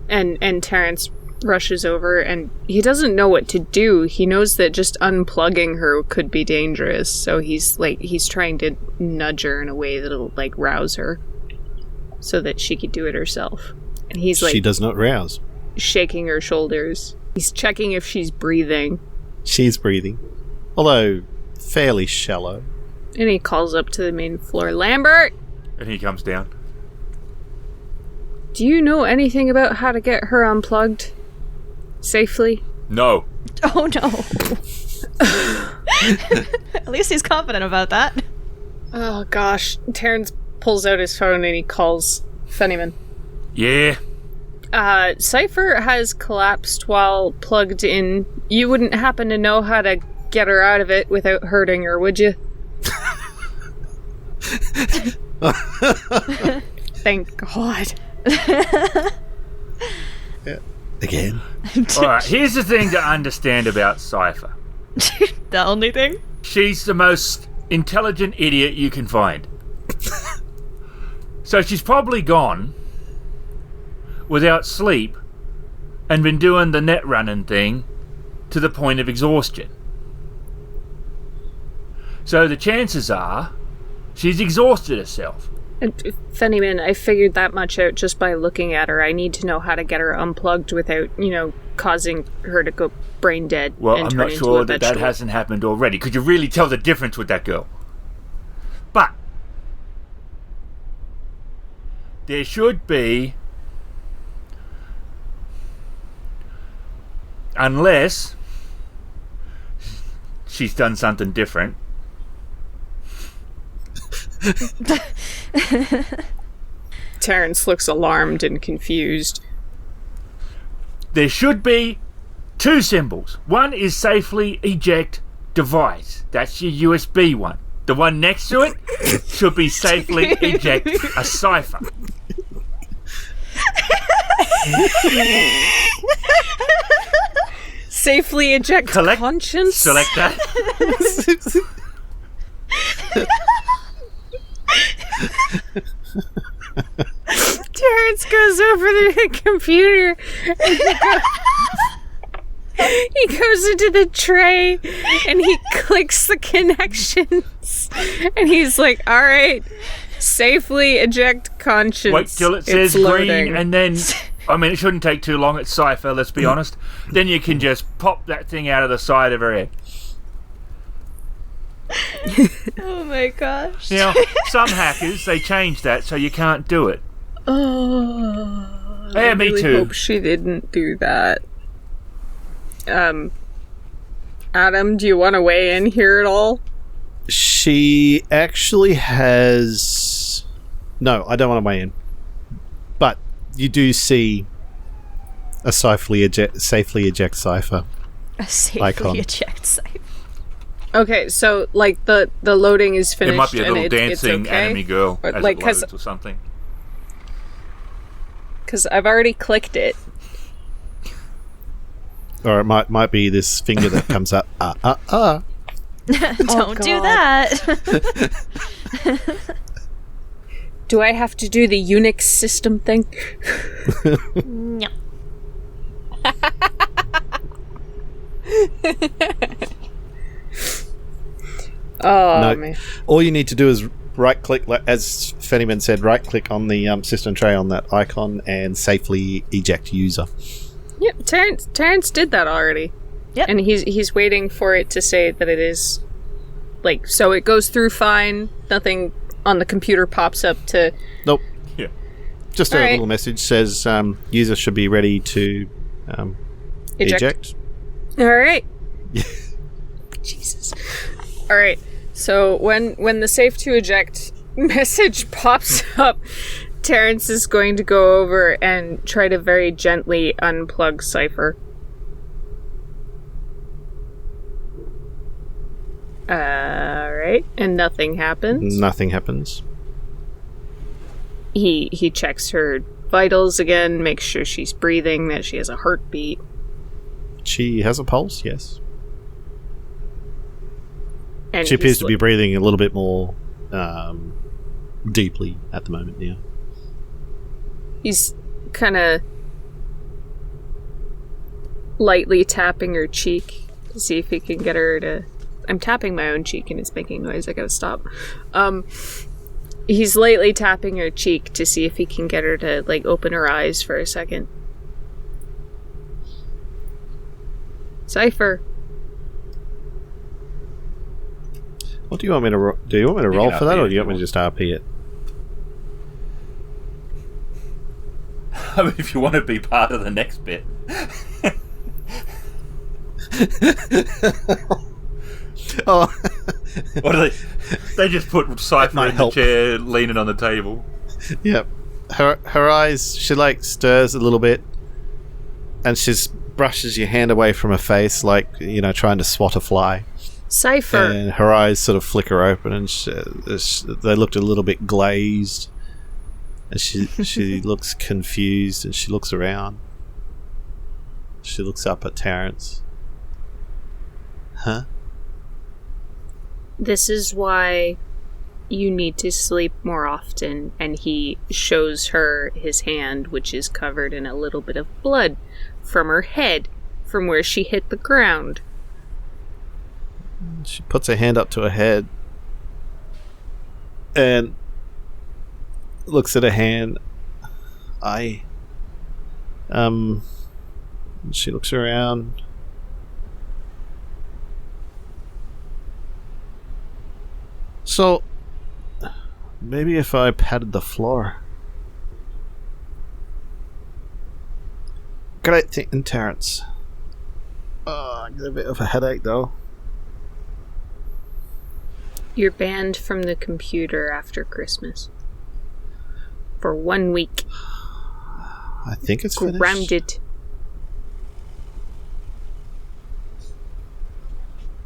And Terrence rushes over, and he doesn't know what to do. He knows that just unplugging her could be dangerous, so he's trying to nudge her in a way that'll, like, rouse her so that she could do it herself. And he's, like... She does not rouse. Shaking her shoulders. He's checking if she's breathing. She's breathing. Although, fairly shallow. And he calls up to the main floor, "Lambert! And he comes down. Do you know anything about how to get her unplugged? Safely?" No. Oh no. At least he's confident about that. Oh gosh. Terrence pulls out his phone and he calls Fennyman. Yeah. Cipher has collapsed while plugged in. You wouldn't happen to know how to get her out of it without hurting her, would you? Thank God. Yeah. Again. Alright, here's the thing to understand about Cipher. The only thing? She's the most intelligent idiot you can find. So she's probably gone without sleep and been doing the net running thing to the point of exhaustion. So the chances are she's exhausted herself. Fennyman, I figured that much out just by looking at her. I need to know how to get her unplugged without, causing her to go brain dead. Well, and I'm turn not into sure a that vegetable. hasn't happened already. Could you really tell the difference with that girl? But there should be, unless she's done something different. Terrence looks alarmed and confused. There should be 2 symbols. One is safely eject device. That's your USB one. The one next to it should be safely eject a cipher. Safely eject conscience? Select that. Terrence goes over to the computer and he goes into the tray and he clicks the connections and he's like, alright, safely eject conscience. Wait till it says green and then, it shouldn't take too long. It's Cipher, let's be honest. Then you can just pop that thing out of the side of her head. Oh my gosh. Now, some hackers, they changed that so you can't do it. Oh, Yeah, me really too. Hope she didn't do that. Adam, do you want to weigh in here at all? She actually has... No, I don't want to weigh in. But you do see a safely eject Cipher. A safely icon. eject cipher. Okay, so the loading is finished. It might be a little and dancing it's okay? enemy girl Or, as like, it loads or something. Because I've already clicked it. Or it might be this finger that comes up. Don't do God. that. Do I have to do the Unix system thing? No. Oh, No. man. All you need to do is right-click, as Fennyman said, right-click on the system tray on that icon and safely eject user. Yep, Terrence did that already. Yep. And he's waiting for it to say that it is, so it goes through fine, nothing on the computer pops up to... Nope. Yeah. Just a All right. little message says user should be ready to eject. Alright. Jesus. Alright, so when the safe to eject message pops up, Terrence is going to go over and try to very gently unplug Cipher. Alright, and nothing happens. Nothing happens. He checks her vitals again, makes sure she's breathing, that she has a heartbeat. She has a pulse, yes. And She appears to be like- breathing a little bit more deeply at the moment, yeah. He's kind of lightly tapping her cheek to see if he can get her to... I'm tapping my own cheek and it's making noise. I gotta stop. He's lightly tapping her cheek to see if he can get her to, open her eyes for a second. Cipher. What do you want me to do? You want me to You roll can for that, RP or if do you you want me to just RP it? If you want to be part of the next bit. Oh, What do they just put Cipher might in the help. chair, leaning on the table. yep. Her eyes, she stirs a little bit, and she brushes your hand away from her face, trying to swat a fly. Cipher. And her eyes sort of flicker open, and they looked a little bit glazed. And she looks confused, and she looks around. She looks up at Terrence. Huh? This is why you need to sleep more often. And he shows her his hand, which is covered in a little bit of blood from her head, from where she hit the ground. She puts her hand up to her head, and looks at her hand. She looks around. So, maybe if I patted the floor. Great thinking, Terrence. I get a bit of a headache, though. You're banned from the computer after Christmas. For 1 week. I think it's finished. Grounded.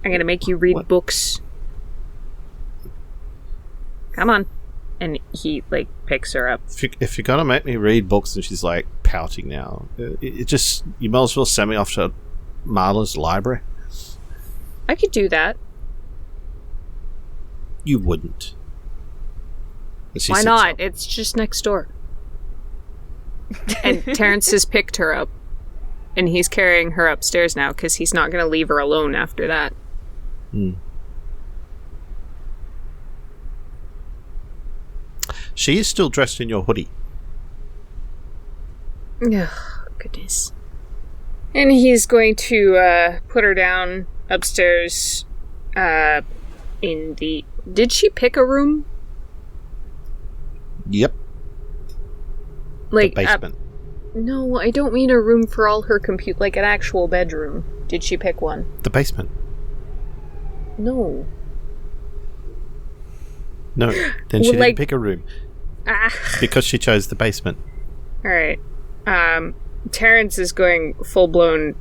I'm gonna make you read books. Come on. And he, picks her up. If you're gonna make me read books and she's, pouting now, it just... You might as well send me off to Marla's library. I could do that. You wouldn't. Why not? It's just next door. And Terrence has picked her up. And he's carrying her upstairs now because he's not going to leave her alone after that. She is still dressed in your hoodie. Oh, goodness. And he's going to put her down upstairs in the... Did she pick a room? Yep. The basement. No, I don't mean a room for all her compute, an actual bedroom. Did she pick one? The basement. No. No, then she didn't pick a room. Because she chose the basement. Alright. Terrence is going full-blown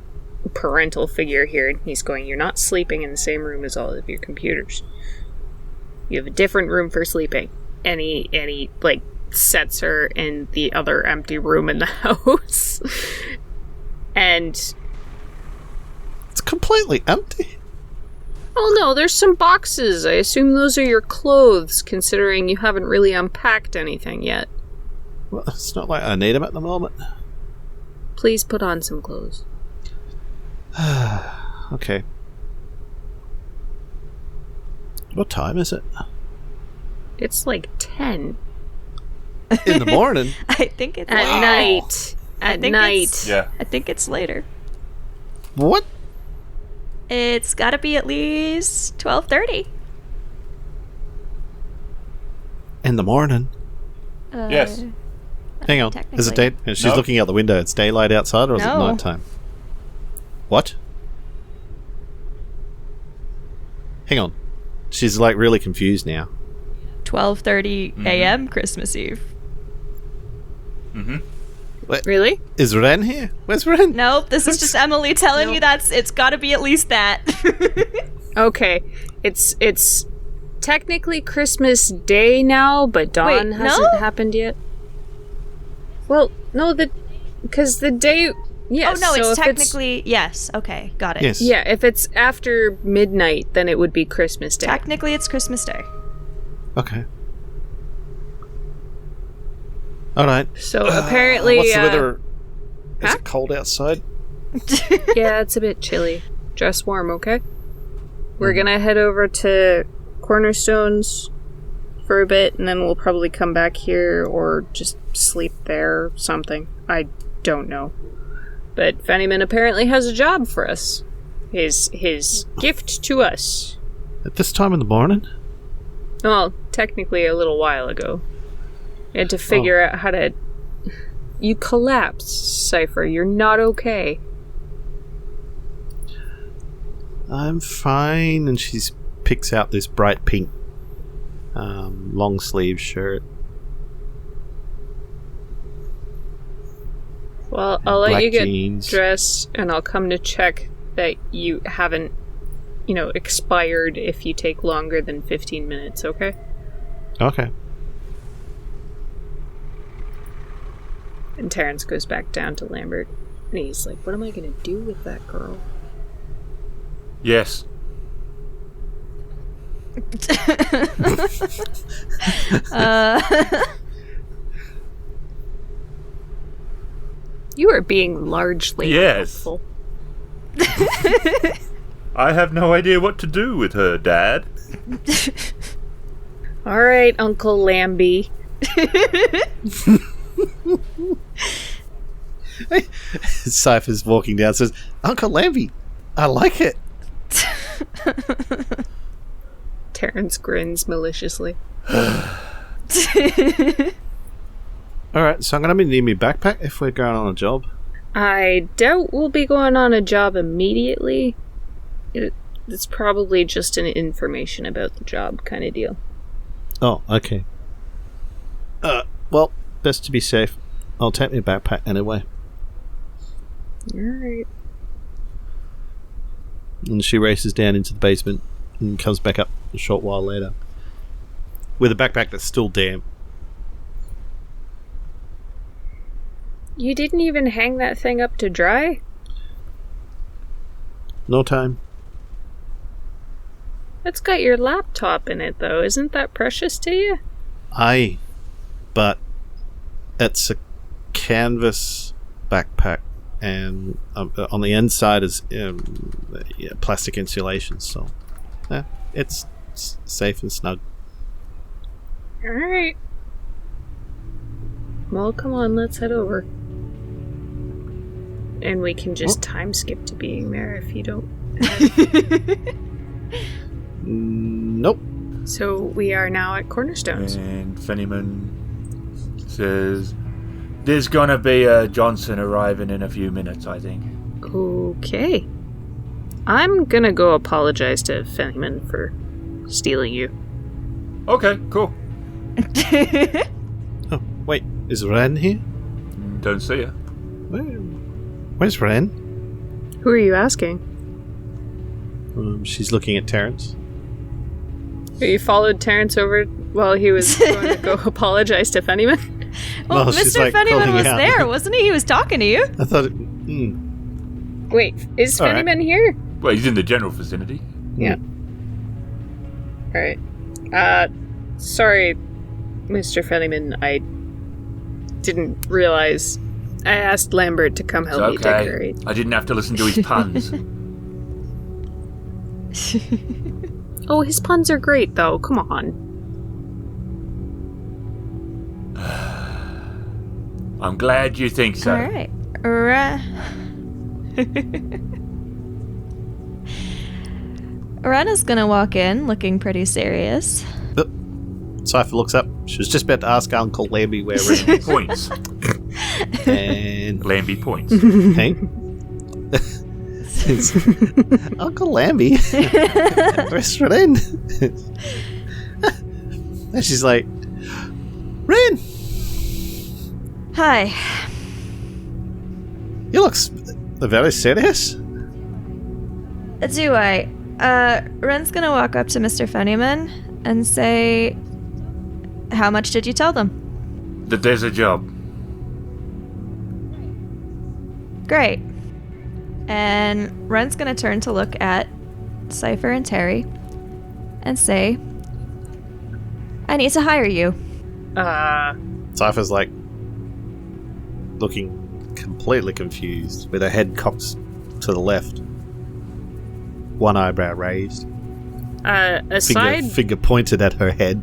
parental figure here, and he's going, you're not sleeping in the same room as all of your computers. You have a different room for sleeping. And he sets her in the other empty room in the house. And... It's completely empty. Oh no, there's some boxes. I assume those are your clothes, considering you haven't really unpacked anything yet. Well, it's not like I need them at the moment. Please put on some clothes. Okay. What time is it? It's 10. In the morning? I think it's At night. At night. Yeah. I think it's later. What? It's gotta be at least 12:30. In the morning? Yes. Hang on. Is it day? She's No. looking out the window. It's daylight outside, or is it No. nighttime? What? Hang on. She's really confused now. 12:30 a.m. Christmas Eve. Mm-hmm. What? Really? Is Wren here? Where's Wren? Nope, this is just Emily telling you it's gotta be at least that. Okay. It's technically Christmas Day now, but dawn Wait, hasn't no? happened yet. Well, no, because the day... Yes, oh no, so it's if technically... Yes, okay, got it. Yes. Yeah, if it's after midnight, then it would be Christmas Day. Technically, it's Christmas Day. Okay. Alright. So apparently... What's the weather? Is huh? it cold outside? Yeah, it's a bit chilly. Dress warm, okay? We're gonna head over to Cornerstones for a bit, and then we'll probably come back here or just sleep there or something. I don't know. But Fennyman apparently has a job for us. His gift to us. At this time in the morning? Well, technically a little while ago. We had to figure out how to... You collapsed, Cipher. You're not okay. I'm fine. And she picks out this bright pink long sleeve shirt. Well, I'll let Black you get jeans. dressed, and I'll come to check that you haven't, expired if you take longer than 15 minutes, okay? Okay. And Terrence goes back down to Lambert, and he's like, what am I going to do with that girl? Yes. You are being largely Yes. helpful. I have no idea what to do with her, Dad. All right, Uncle Lambie. Cipher's walking down and says, Uncle Lambie, I like it. Terrence grins maliciously. Alright, so I'm going to need my backpack if we're going on a job. I doubt we'll be going on a job immediately. It's probably just an information about the job kind of deal. Oh, okay. Well, best to be safe. I'll take my backpack anyway. Alright. And she races down into the basement and comes back up a short while later with a backpack that's still damp. You didn't even hang that thing up to dry? No time. It's got your laptop in it, though. Isn't that precious to you? Aye, but it's a canvas backpack, and on the inside is plastic insulation, so it's safe and snug. Alright. Well, come on, let's head over. And we can just time skip to being there if you don't. Nope. So we are now at Cornerstones. And Fennyman says, there's gonna be a Johnson arriving in a few minutes, I think. Okay. I'm gonna go apologize to Fennyman for stealing you. Okay, cool. Oh, wait, is Wren here? Don't see her. Where's Wren? Who are you asking? She's looking at Terrence. You followed Terrence over while he was going to go apologize to Fennyman? Well, No, she's, Mr. like, calling Fennyman was out. there, wasn't he? He was talking to you. I thought Wait, is All right. Fennyman here? Well, he's in the general vicinity. Yeah. Alright. Sorry, Mr. Fennyman, I didn't realize. I asked Lambert to come help me It's okay. decorate. I didn't have to listen to his puns. Oh, his puns are great, though. Come on. I'm glad you think so. All right. Wren is gonna walk in looking pretty serious. Cipher looks up. She was just about to ask Uncle Lambie where Wren is. Points. And Lambie points. hey, it's Uncle Lambie. Where's Wren? And she's like, Wren, Hi. you look very serious. Do I? Wren's gonna walk up to Mr. Fennyman and say, how much did you tell them? That there's a job. Great. And Wren's gonna turn to look at Cipher and Terry and say, I need to hire you. Cipher's like looking completely confused with her head cocked to the left, one eyebrow raised, Aside finger pointed at her head.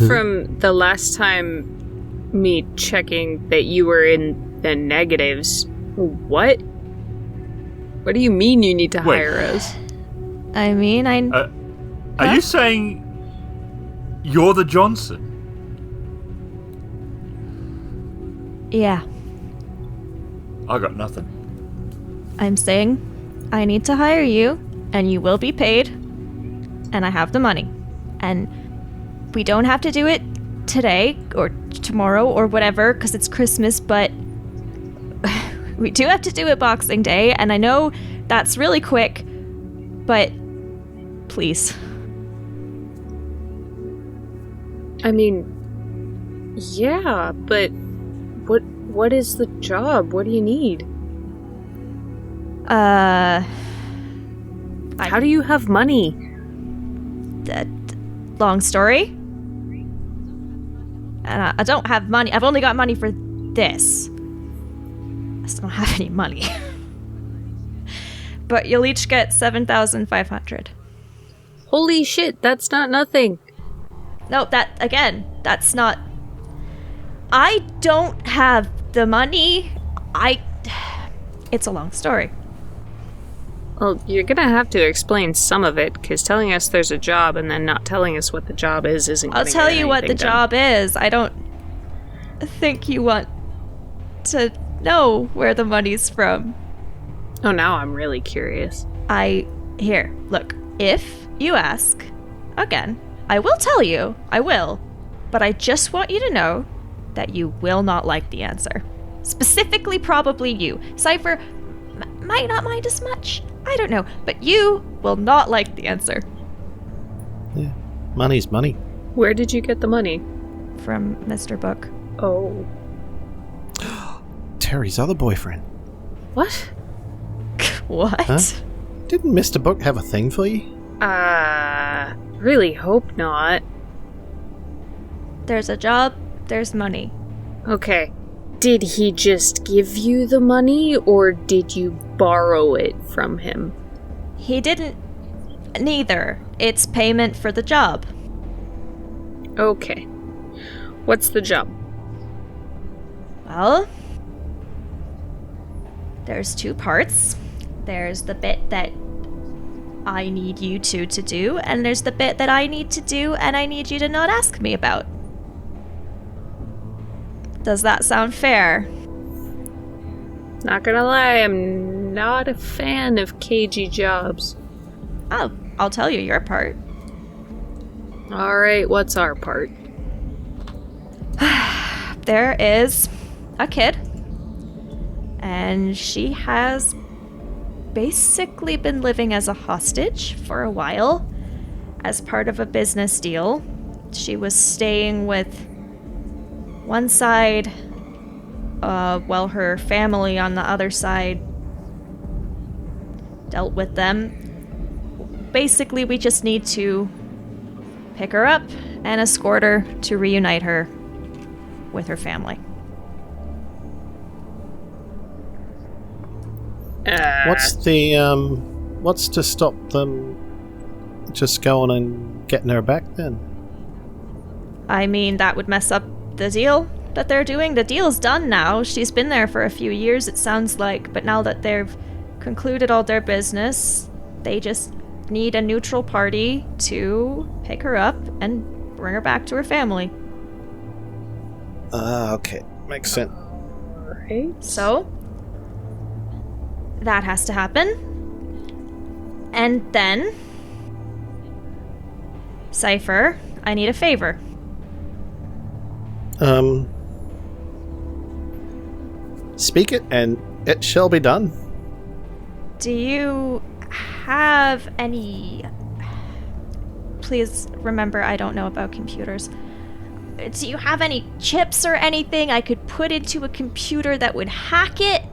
from the last time me checking that you were in the negatives, what? What do you mean you need to Wait. hire us? I mean, Are you saying you're the Johnson? Yeah. I got nothing. I'm saying I need to hire you, and you will be paid, and I have the money. And we don't have to do it today or tomorrow or whatever because it's Christmas, but we do have to do it Boxing Day, and I know that's really quick, but please. I mean, yeah, but what is the job? What do you need? How How do you have money? long story. And I don't have money. I've only got money for this. I still don't have any money. But you'll each get 7,500. Holy shit, that's not nothing. No, that's not I don't have the money. It's a long story. Well, you're gonna have to explain some of it, because telling us there's a job and then not telling us what the job is isn't I'll gonna tell get you what the anything job is. I don't think you want to know where the money's from. done. Oh, now I'm really curious. Here, look. If you ask, again, I will tell you. I will. But I just want you to know that you will not like the answer. Specifically, probably you. Cipher might not mind as much. I don't know. But you will not like the answer. Yeah. Money's money. Where did you get the money? From Mr. Book. Oh. Terry's other boyfriend. What? What? Huh? Didn't Mr. Book have a thing for you? Really hope not. There's a job, there's money. Okay. Did he just give you the money, or did you borrow it from him? He didn't. Neither. It's payment for the job. Okay. What's the job? Well, there's two parts. There's the bit that I need you to do, and there's the bit that I need to do, and I need you to not ask me about. Does that sound fair? Not gonna lie, I'm not a fan of cagey jobs. Oh, I'll tell you your part. Alright, what's our part? There is a kid, and she has basically been living as a hostage for a while as part of a business deal. She was staying with one side while her family on the other side dealt with them. Basically, we just need to pick her up and escort her to reunite her with her family. What's to stop them just going and getting her back then? I mean, that would mess up the deal that they're doing. The deal's done now. She's been there for a few years, it sounds like, but now that they've concluded all their business, they just need a neutral party to pick her up and bring her back to her family. Okay. Makes sense. Alright. So, that has to happen. And then, Cipher, I need a favor. Speak it and it shall be done. Do you have any... Please remember, I don't know about computers. Do you have any chips or anything I could put into a computer that would hack it?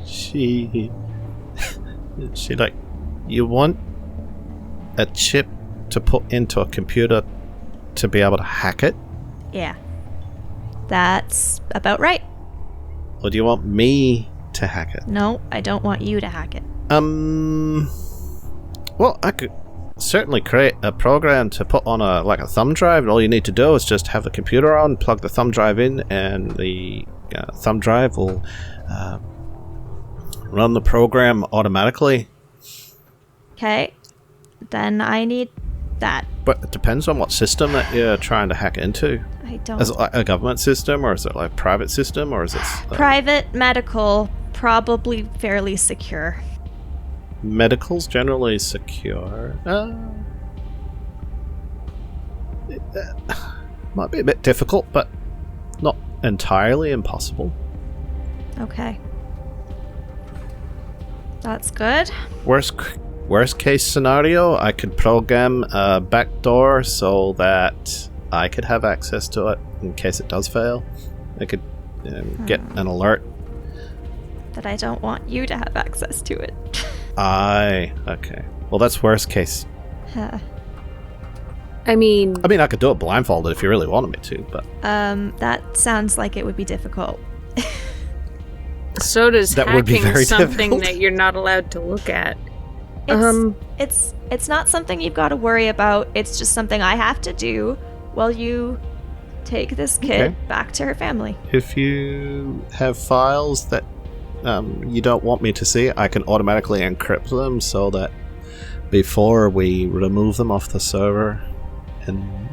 She like, you want a chip to put into a computer to be able to hack it? Yeah. That's about right. Or do you want me to hack it? No, I don't want you to hack it. Well, I could certainly create a program to put on a thumb drive, and all you need to do is just have the computer on, plug the thumb drive in, and the thumb drive will run the program automatically. Okay. Then I need that. But it depends on what system that you're trying to hack into. I don't... Is it like a government system, or is it like a private system, or is it... Private, medical, probably fairly secure. Medical's generally secure. Might be a bit difficult, but not entirely impossible. Okay. That's good. Worst case scenario, I could program a backdoor so that I could have access to it in case it does fail. I could get an alert. That I don't want you to have access to it. Okay. Well, that's worst case. I mean, I could do it blindfolded if you really wanted me to, but... That sounds like it would be difficult. so does That would be hacking very something difficult. that you're not allowed to look at. It's not something you've got to worry about. It's just something I have to do while you take this kid back to her family. If you have files that you don't want me to see, I can automatically encrypt them so that before we remove them off the server and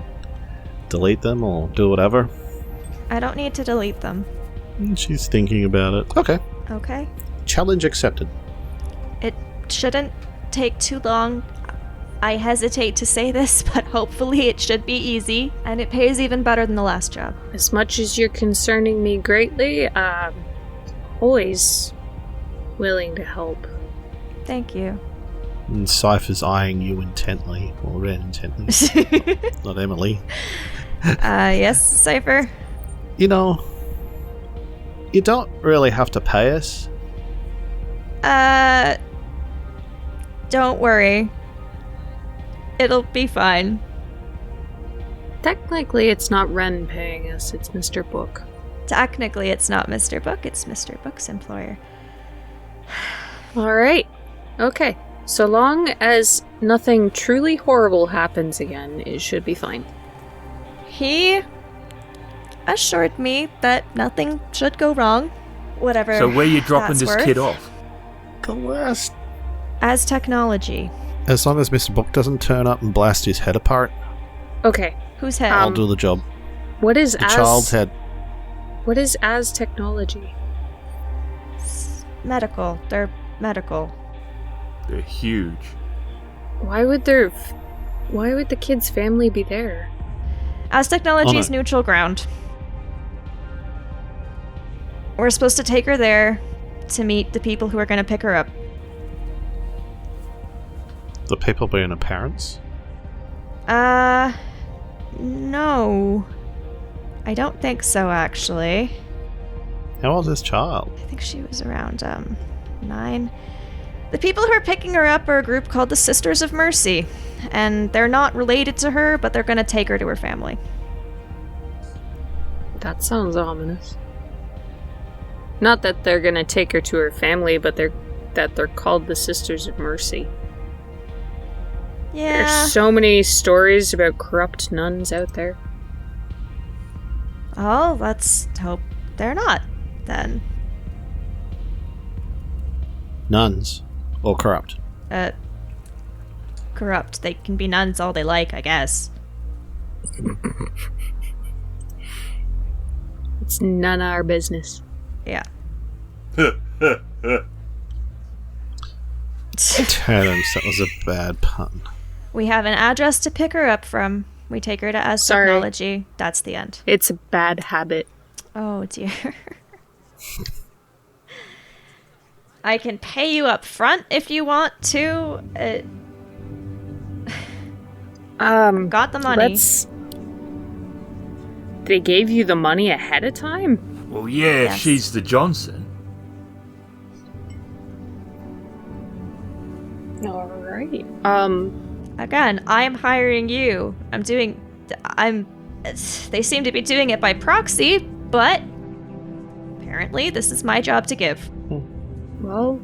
delete them or do whatever. I don't need to delete them. She's thinking about it. Okay. Challenge accepted. It shouldn't take too long. I hesitate to say this, but hopefully it should be easy, and it pays even better than the last job. As much as you're concerning me greatly, always willing to help. Thank you. And Cipher's eyeing you intently, or Wren intently. Not Emily. Yes, Cipher? You know, you don't really have to pay us. Don't worry. It'll be fine. Technically, it's not Wren paying us, it's Mr. Book. Technically, it's not Mr. Book, it's Mr. Book's employer. Alright. Okay. So long as nothing truly horrible happens again, it should be fine. He assured me that nothing should go wrong. Whatever. So where you dropping that's this worth. kid off? The worst. As technology. As long as Mr. Book doesn't turn up and blast his head apart, Okay. Whose head? I'll do the job. What is The child's head. What is as technology? Medical. They're medical. They're huge. Why would the kid's family be there? As technology's Oh, no. neutral ground. We're supposed to take her there to meet the people who are going to pick her up. The people being her parents? No. I don't think so, actually. How old is this child? I think she was around, 9. The people who are picking her up are a group called the Sisters of Mercy. And they're not related to her, but they're gonna take her to her family. That sounds ominous. Not that they're gonna take her to her family, but they're called the Sisters of Mercy. Yeah. There's so many stories about corrupt nuns out there. Oh, let's hope they're not, then. Nuns. Or corrupt. Corrupt. They can be nuns all they like, I guess. It's none of our business. Yeah. Terrence, that was a bad pun. We have an address to pick her up from. We take her to As Sorry. Technology. That's the end. It's a bad habit. Oh, dear. I can pay you up front if you want to. Got the money. They gave you the money ahead of time? Well, yeah, Yes. she's the Johnson. Alright. Again, I'm hiring you. They seem to be doing it by proxy, but apparently this is my job to give. Well,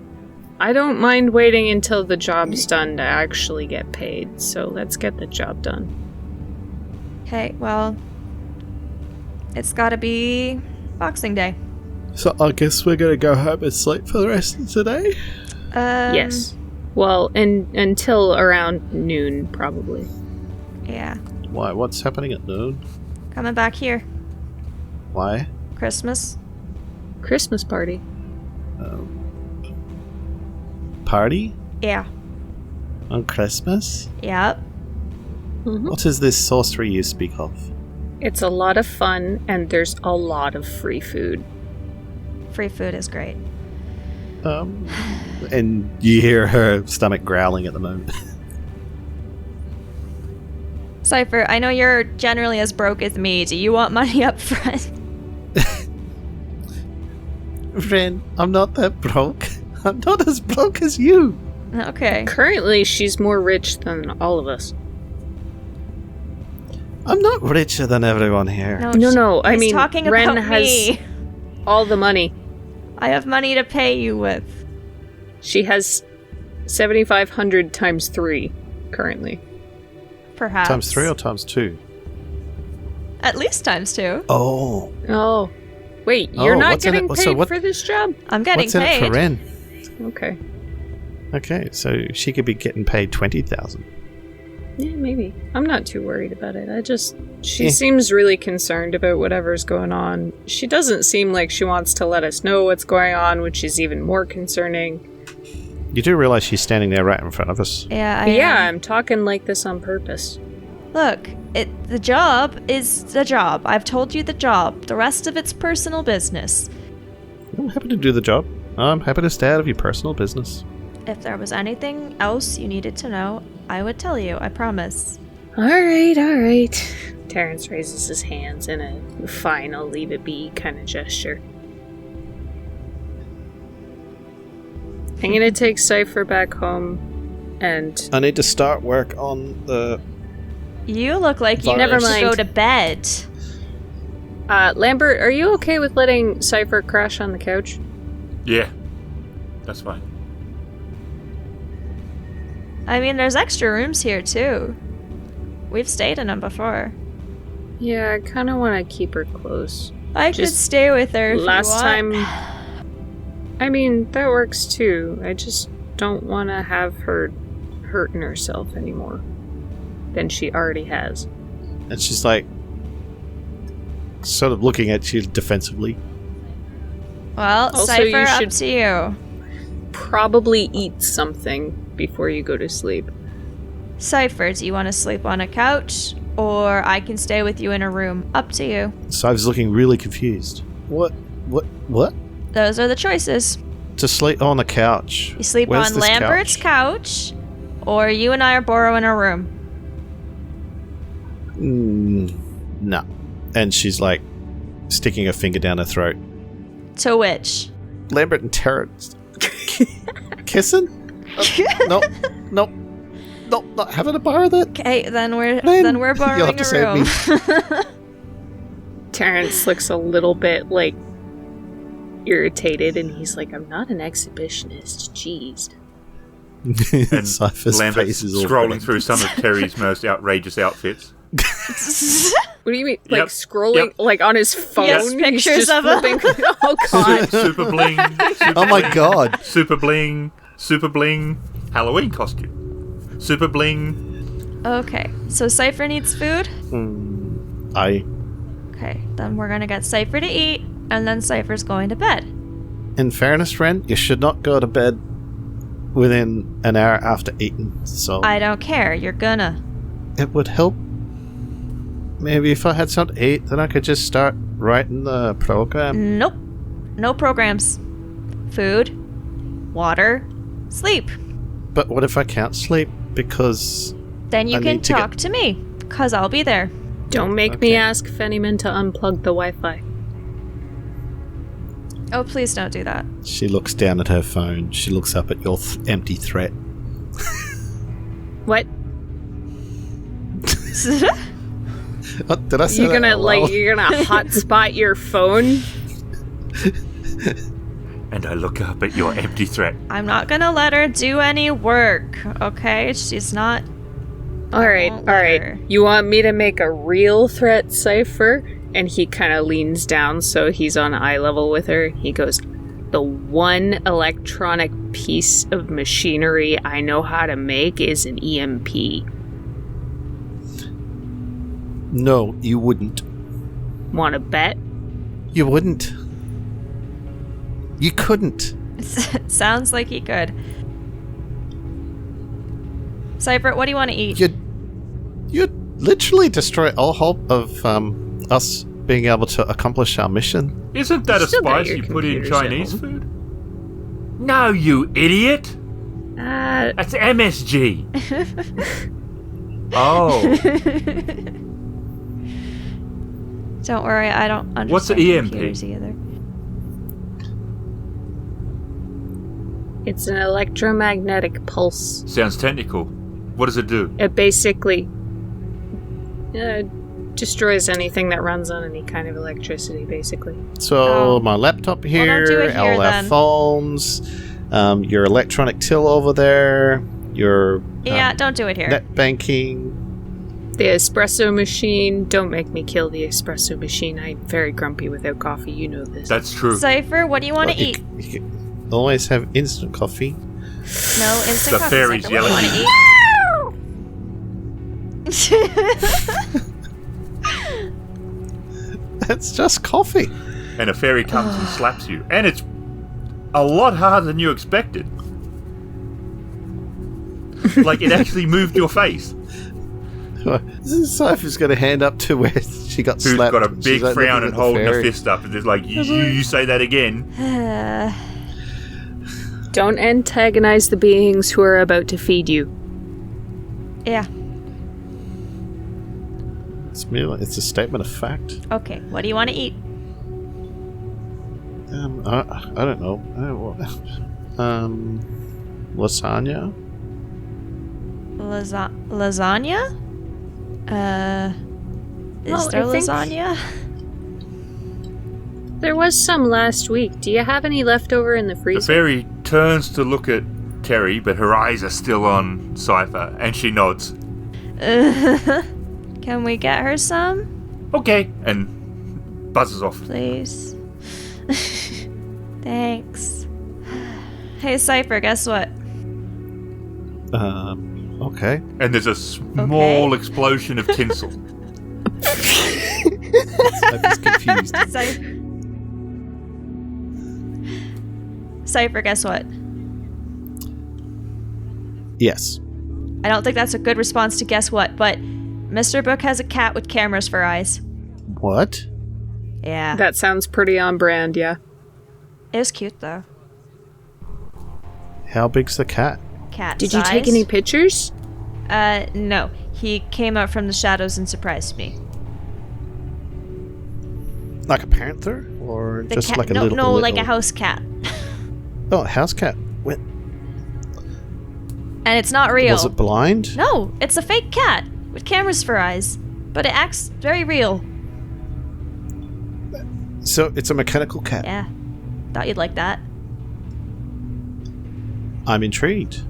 I don't mind waiting until the job's done to actually get paid, so let's get the job done. Okay, well, it's gotta be Boxing Day. So I guess we're gonna go home and sleep for the rest of today? Yes. Well, until around noon, probably. Yeah. Why? What's happening at noon? Coming back here. Why? Christmas. Christmas party. Party? Yeah. On Christmas? Yep. Mhm. What is this sorcery you speak of? It's a lot of fun, and there's a lot of free food. Free food is great. And you hear her stomach growling at the moment. Cipher, I know you're generally as broke as me. Do you want money up front? Wren, I'm not that broke. I'm not as broke as you. Okay. Currently, she's more rich than all of us. I'm not richer than everyone here. No, I he's mean, talking Wren about has me. all the money. I have money to pay you with. She has 7,500 times 3 currently. Perhaps. Times 3 or times 2? At least times 2. Oh. Oh. Wait, you're not what's in getting it? paid So what- for this job? I'm getting What's in paid. it for Wren? Okay. Okay, so she could be getting paid 20,000. Yeah, maybe. I'm not too worried about it. She Yeah. seems really concerned about whatever's going on. She doesn't seem like she wants to let us know what's going on, which is even more concerning. You do realize she's standing there right in front of us. Yeah, I Yeah, am. I'm talking like this on purpose. Look, the job is the job. I've told you the job. The rest of it's personal business. I'm happy to do the job. I'm happy to stay out of your personal business. If there was anything else you needed to know, I would tell you, I promise. Alright. Terrence raises his hands in a fine, I'll leave it be kind of gesture. I'm gonna take Cipher back home and... I need to start work on the... You look like you Never need to mind. go to bed. Lambert, are you okay with letting Cipher crash on the couch? Yeah, that's fine. I mean, there's extra rooms here, too. We've stayed in them before. Yeah, I kind of want to keep her close. I could Just stay with her if Last you want. time... I mean, that works too. I just don't want to have her hurting herself anymore than she already has. And she's like... sort of looking at you defensively. Well, Also, Cipher, you up should- to you. Probably eat something before you go to sleep. Cipher, do you want to sleep on a couch? Or I can stay with you in a room? Up to you. So I was looking really confused. What? Those are the choices. To sleep on the couch. You sleep Where's on this Lambert's couch, or you and I are borrowing a room. No. And she's like sticking her finger down her throat. To which? Lambert and Terrence kissing? Nope. Nope. Nope. Not having to borrow that. Okay, then we're Len, then we're you'll have borrowing to a save room. Terrence looks a little bit like irritated and he's like, I'm not an exhibitionist, jeez. And Cypher's Lambert's face is all scrolling red. through some of Terry's most outrageous outfits. What do you mean? Like Yep. scrolling Yep. like on his phone? Yes, He's pictures just of him. flipping- Oh god. Super bling. Super Oh my bling, god. Super bling. Halloween costume. Super bling. Okay, so Cipher needs food. Okay, then we're gonna get Cipher to eat, and then Cipher's going to bed. In fairness, Wren, you should not go to bed within an hour after eating. So I don't care. You're gonna. it would help. Maybe if I had something to eat, then I could just start writing the program. Nope. No programs. Food, water, sleep. But what if I can't sleep because Then you I can need to talk to me, cause I'll be there. Don't make me ask Fennyman to unplug the Wi-Fi. Oh, please don't do that. she looks down at her phone? She looks up at your empty threat. What? What, did I say You're that gonna out loud? you're gonna hotspot your phone? And I look up at your empty threat. I'm not gonna let her do any work, okay? She's not. Alright, won't let alright. her. You want me to make a real threat cipher? And he kind of leans down so he's on eye level with her. He goes, the one electronic piece of machinery I know how to make is an EMP. No, you wouldn't. Want to bet? You wouldn't. You couldn't. Sounds like he could. Cipher, what do you want to eat? You'd literally destroy all hope of us being able to accomplish our mission. Isn't that a Still got spice your you put in computers at Chinese home. food? No, you idiot! That's MSG. Oh, Don't worry, I don't understand What's an EMP? computers either. It's an electromagnetic pulse. sounds technical. What does it do? It basically destroys anything that runs on any kind of electricity, basically. So Oh. my laptop Well, here, don't do it here, all our then. phones, Your electronic till over there. Your Yeah, don't do it here. net banking. The espresso machine. Don't make me kill the espresso machine. I'm very grumpy without coffee. You know this. That's true. Cipher, what do you want to Well, eat? You can always have instant coffee. No, instant The coffee. fairy's Cipher, what do you yelling. want to eat? That's just coffee. And a fairy comes and slaps you. And it's a lot harder than you expected. Like, it actually moved your face. This is Cypher's got a hand up to where she got Who's slapped. got a She's big like frown looking and at the holding a fairy. fist up. And it's like, you say that again. Don't antagonize the beings who are about to feed you. Yeah. It's a statement of fact. Okay, what do you want to eat? I don't know. Lasagna? Lasagna? Is Well, there I think- lasagna? There was some last week. Do you have any left over in the The freezer? fairy turns to look at Terry, but her eyes are still on Cipher, and she nods. Can we get her some, Okay. And buzzes off. please? Thanks. Hey, Cipher, guess what? Okay. And there's a small Okay. explosion of tinsel. Cypher's confused. Cipher, guess what? Yes. I don't think that's a good response to guess what, but Mr. Book has a cat with cameras for eyes. What? Yeah. That sounds pretty on brand, yeah. It was cute, though. How big's the cat? Cat Did you take any pictures? No. He came out from the shadows and surprised me. Like a panther? Or The just cat, like a no, little... no, little... like a house cat. Oh, a house cat. Wait, And it's not real. was it blind? No, it's a fake cat with cameras for eyes, but it acts very real. So it's a mechanical cat. Yeah. Thought you'd like that. I'm intrigued.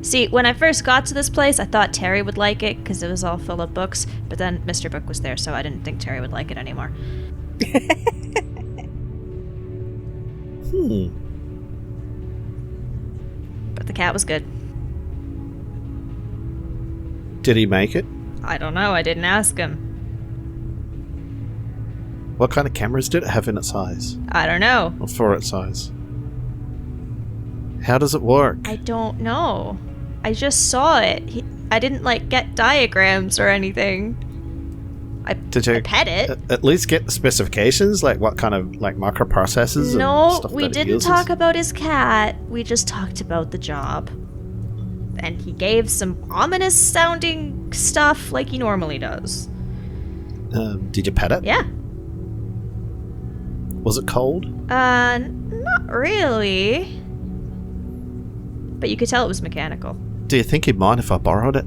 See, when I first got to this place, I thought Terry would like it because it was all full of books, but then Mr. Book was there, so I didn't think Terry would like it anymore. But the cat was good. Did he make it? I don't know, I didn't ask him. What kind of cameras did it have in its eyes? I don't know. Or for its eyes? How does it work? I don't know. I just saw it. I didn't, like, get diagrams or anything. Did you I pet it. at least get the specifications? Like what kind of like microprocessors and No, stuff we that it didn't uses? talk about his cat. We just talked about the job. And he gave some ominous sounding stuff like he normally does. Did you pet it? Yeah. Was it cold? Not really. But you could tell it was mechanical. Do you think he'd mind if I borrowed it?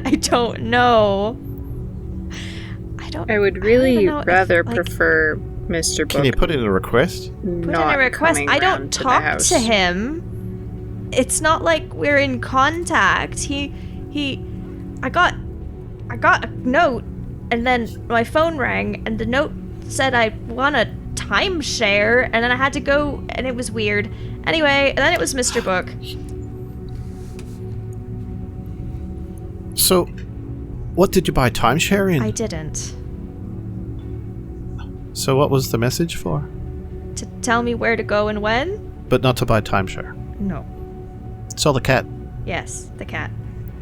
I don't know. I would don't really know if, rather like, prefer Mr. Book Can you put in a request? put in not a request. coming I don't round to the talk house. to him. It's not like we're in contact. I got a note, and then my phone rang, and the note said I want a timeshare, and then I had to go, and it was weird. Anyway, and then it was Mr. Book. So, what did you buy timeshare in? I didn't. So what was the message for? To tell me where to go and when? But not to buy timeshare. No. So the cat, Yes, the cat.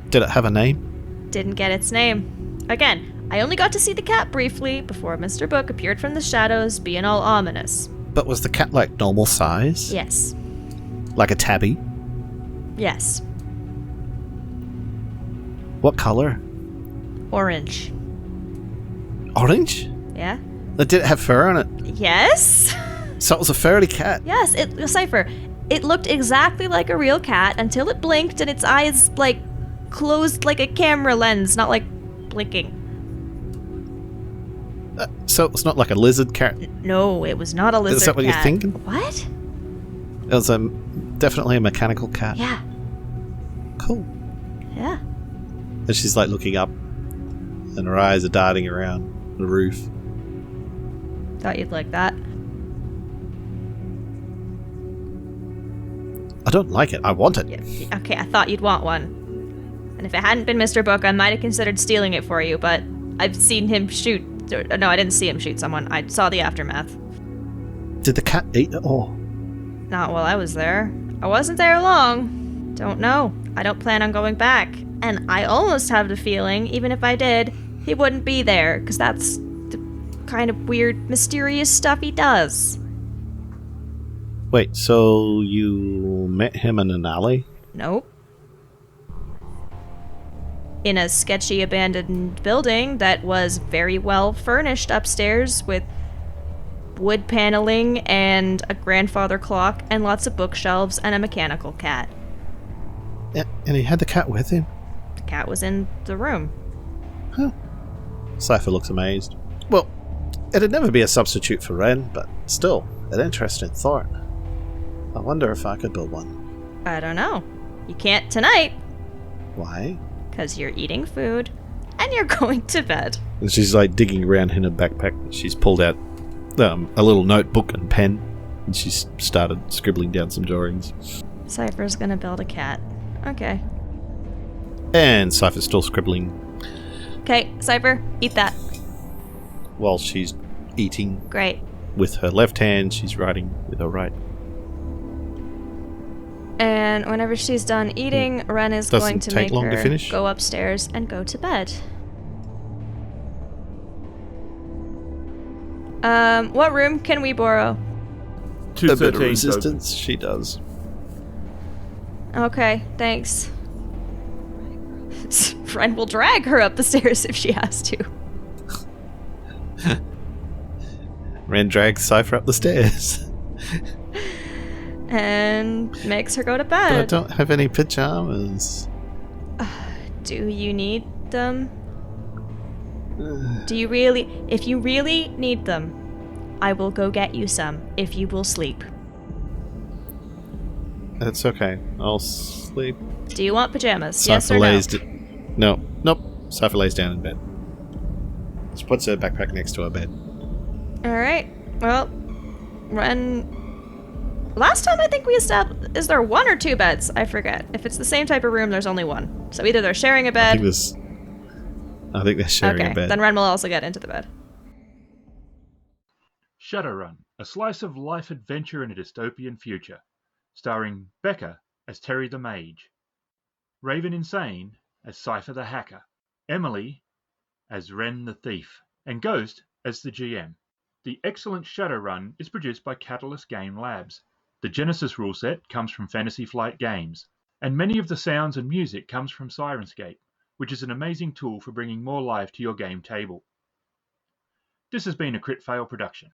did it have a name? Didn't get its name. Again, I only got to see the cat briefly before Mr. Book appeared from the shadows, being all ominous. But was the cat like normal size? Yes. Like a tabby? Yes. What color? Orange. Orange? Yeah? Did it have fur on it? Yes? So it was a furry cat. Yes, Cipher. It looked exactly like a real cat until it blinked and its eyes, like, closed like a camera lens, not like blinking. So it's not like a lizard cat. No, it was not a lizard that what you're cat. thinking? What? It was definitely a mechanical cat. Yeah. Cool. Yeah. And she's like looking up, and her eyes are darting around the roof. Thought you'd like that. I don't like it. I want it. Yeah. Okay, I thought you'd want one. And if it hadn't been Mr. Book, I might have considered stealing it for you, but I've seen him shoot. No, I didn't see him shoot someone. I saw the aftermath. Did the cat eat it all? Not while I was there. I wasn't there long. Don't know. I don't plan on going back. And I almost have the feeling, even if I did, he wouldn't be there, because that's the kind of weird, mysterious stuff he does. Wait, so you met him in an alley? Nope. In a sketchy abandoned building that was very well furnished upstairs with wood paneling and a grandfather clock and lots of bookshelves and a mechanical cat. Yeah, and he had the cat with him? The cat was in the room. Huh. Cipher looks amazed. Well, it'd never be a substitute for Wren, but still, an interesting thought. I wonder if I could build one. I don't know. You can't tonight. Why? Because you're eating food and you're going to bed. And she's like digging around in her backpack. She's pulled out a little notebook and pen, and she's started scribbling down some drawings. Cypher's gonna build a cat. Okay. And Cipher's still scribbling. Okay, Cipher, eat that. While she's eating Great. with her left hand, she's writing with her right. And whenever she's done eating, Wren is going to take make long her to finish? go upstairs and go to bed. What room can we borrow? A bit of 213 's open. resistance, she does. Okay, thanks. Wren will drag her up the stairs if she has to. Wren drags Cipher up the stairs. And makes her go to But I bed. don't have any pajamas. Do you need them? Do you really? If you really need them, I will go get you some if you will sleep. That's okay. I'll sleep. Do you want pajamas? Yes Cipher or no? lays no. Nope. Cipher lays down in bed. She puts her backpack next to her bed. Alright. Well, Wren. Last time I think we established. Is there one or two beds? I forget. If it's the same type of room, there's only one. So either they're sharing a bed. I think they're sharing okay, a bed. then Wren will also get into the bed. Shadowrun, a slice of life adventure in a dystopian future, starring Becca as Terry the Mage, Raveninsane as Cipher the Hacker, Emily as Wren the Thief, and Ghost as the GM. The excellent Shadowrun is produced by Catalyst Game Labs. The Genesys rule set comes from Fantasy Flight Games, and many of the sounds and music comes from Syrinscape, which is an amazing tool for bringing more life to your game table. This has been a Crit Fail production.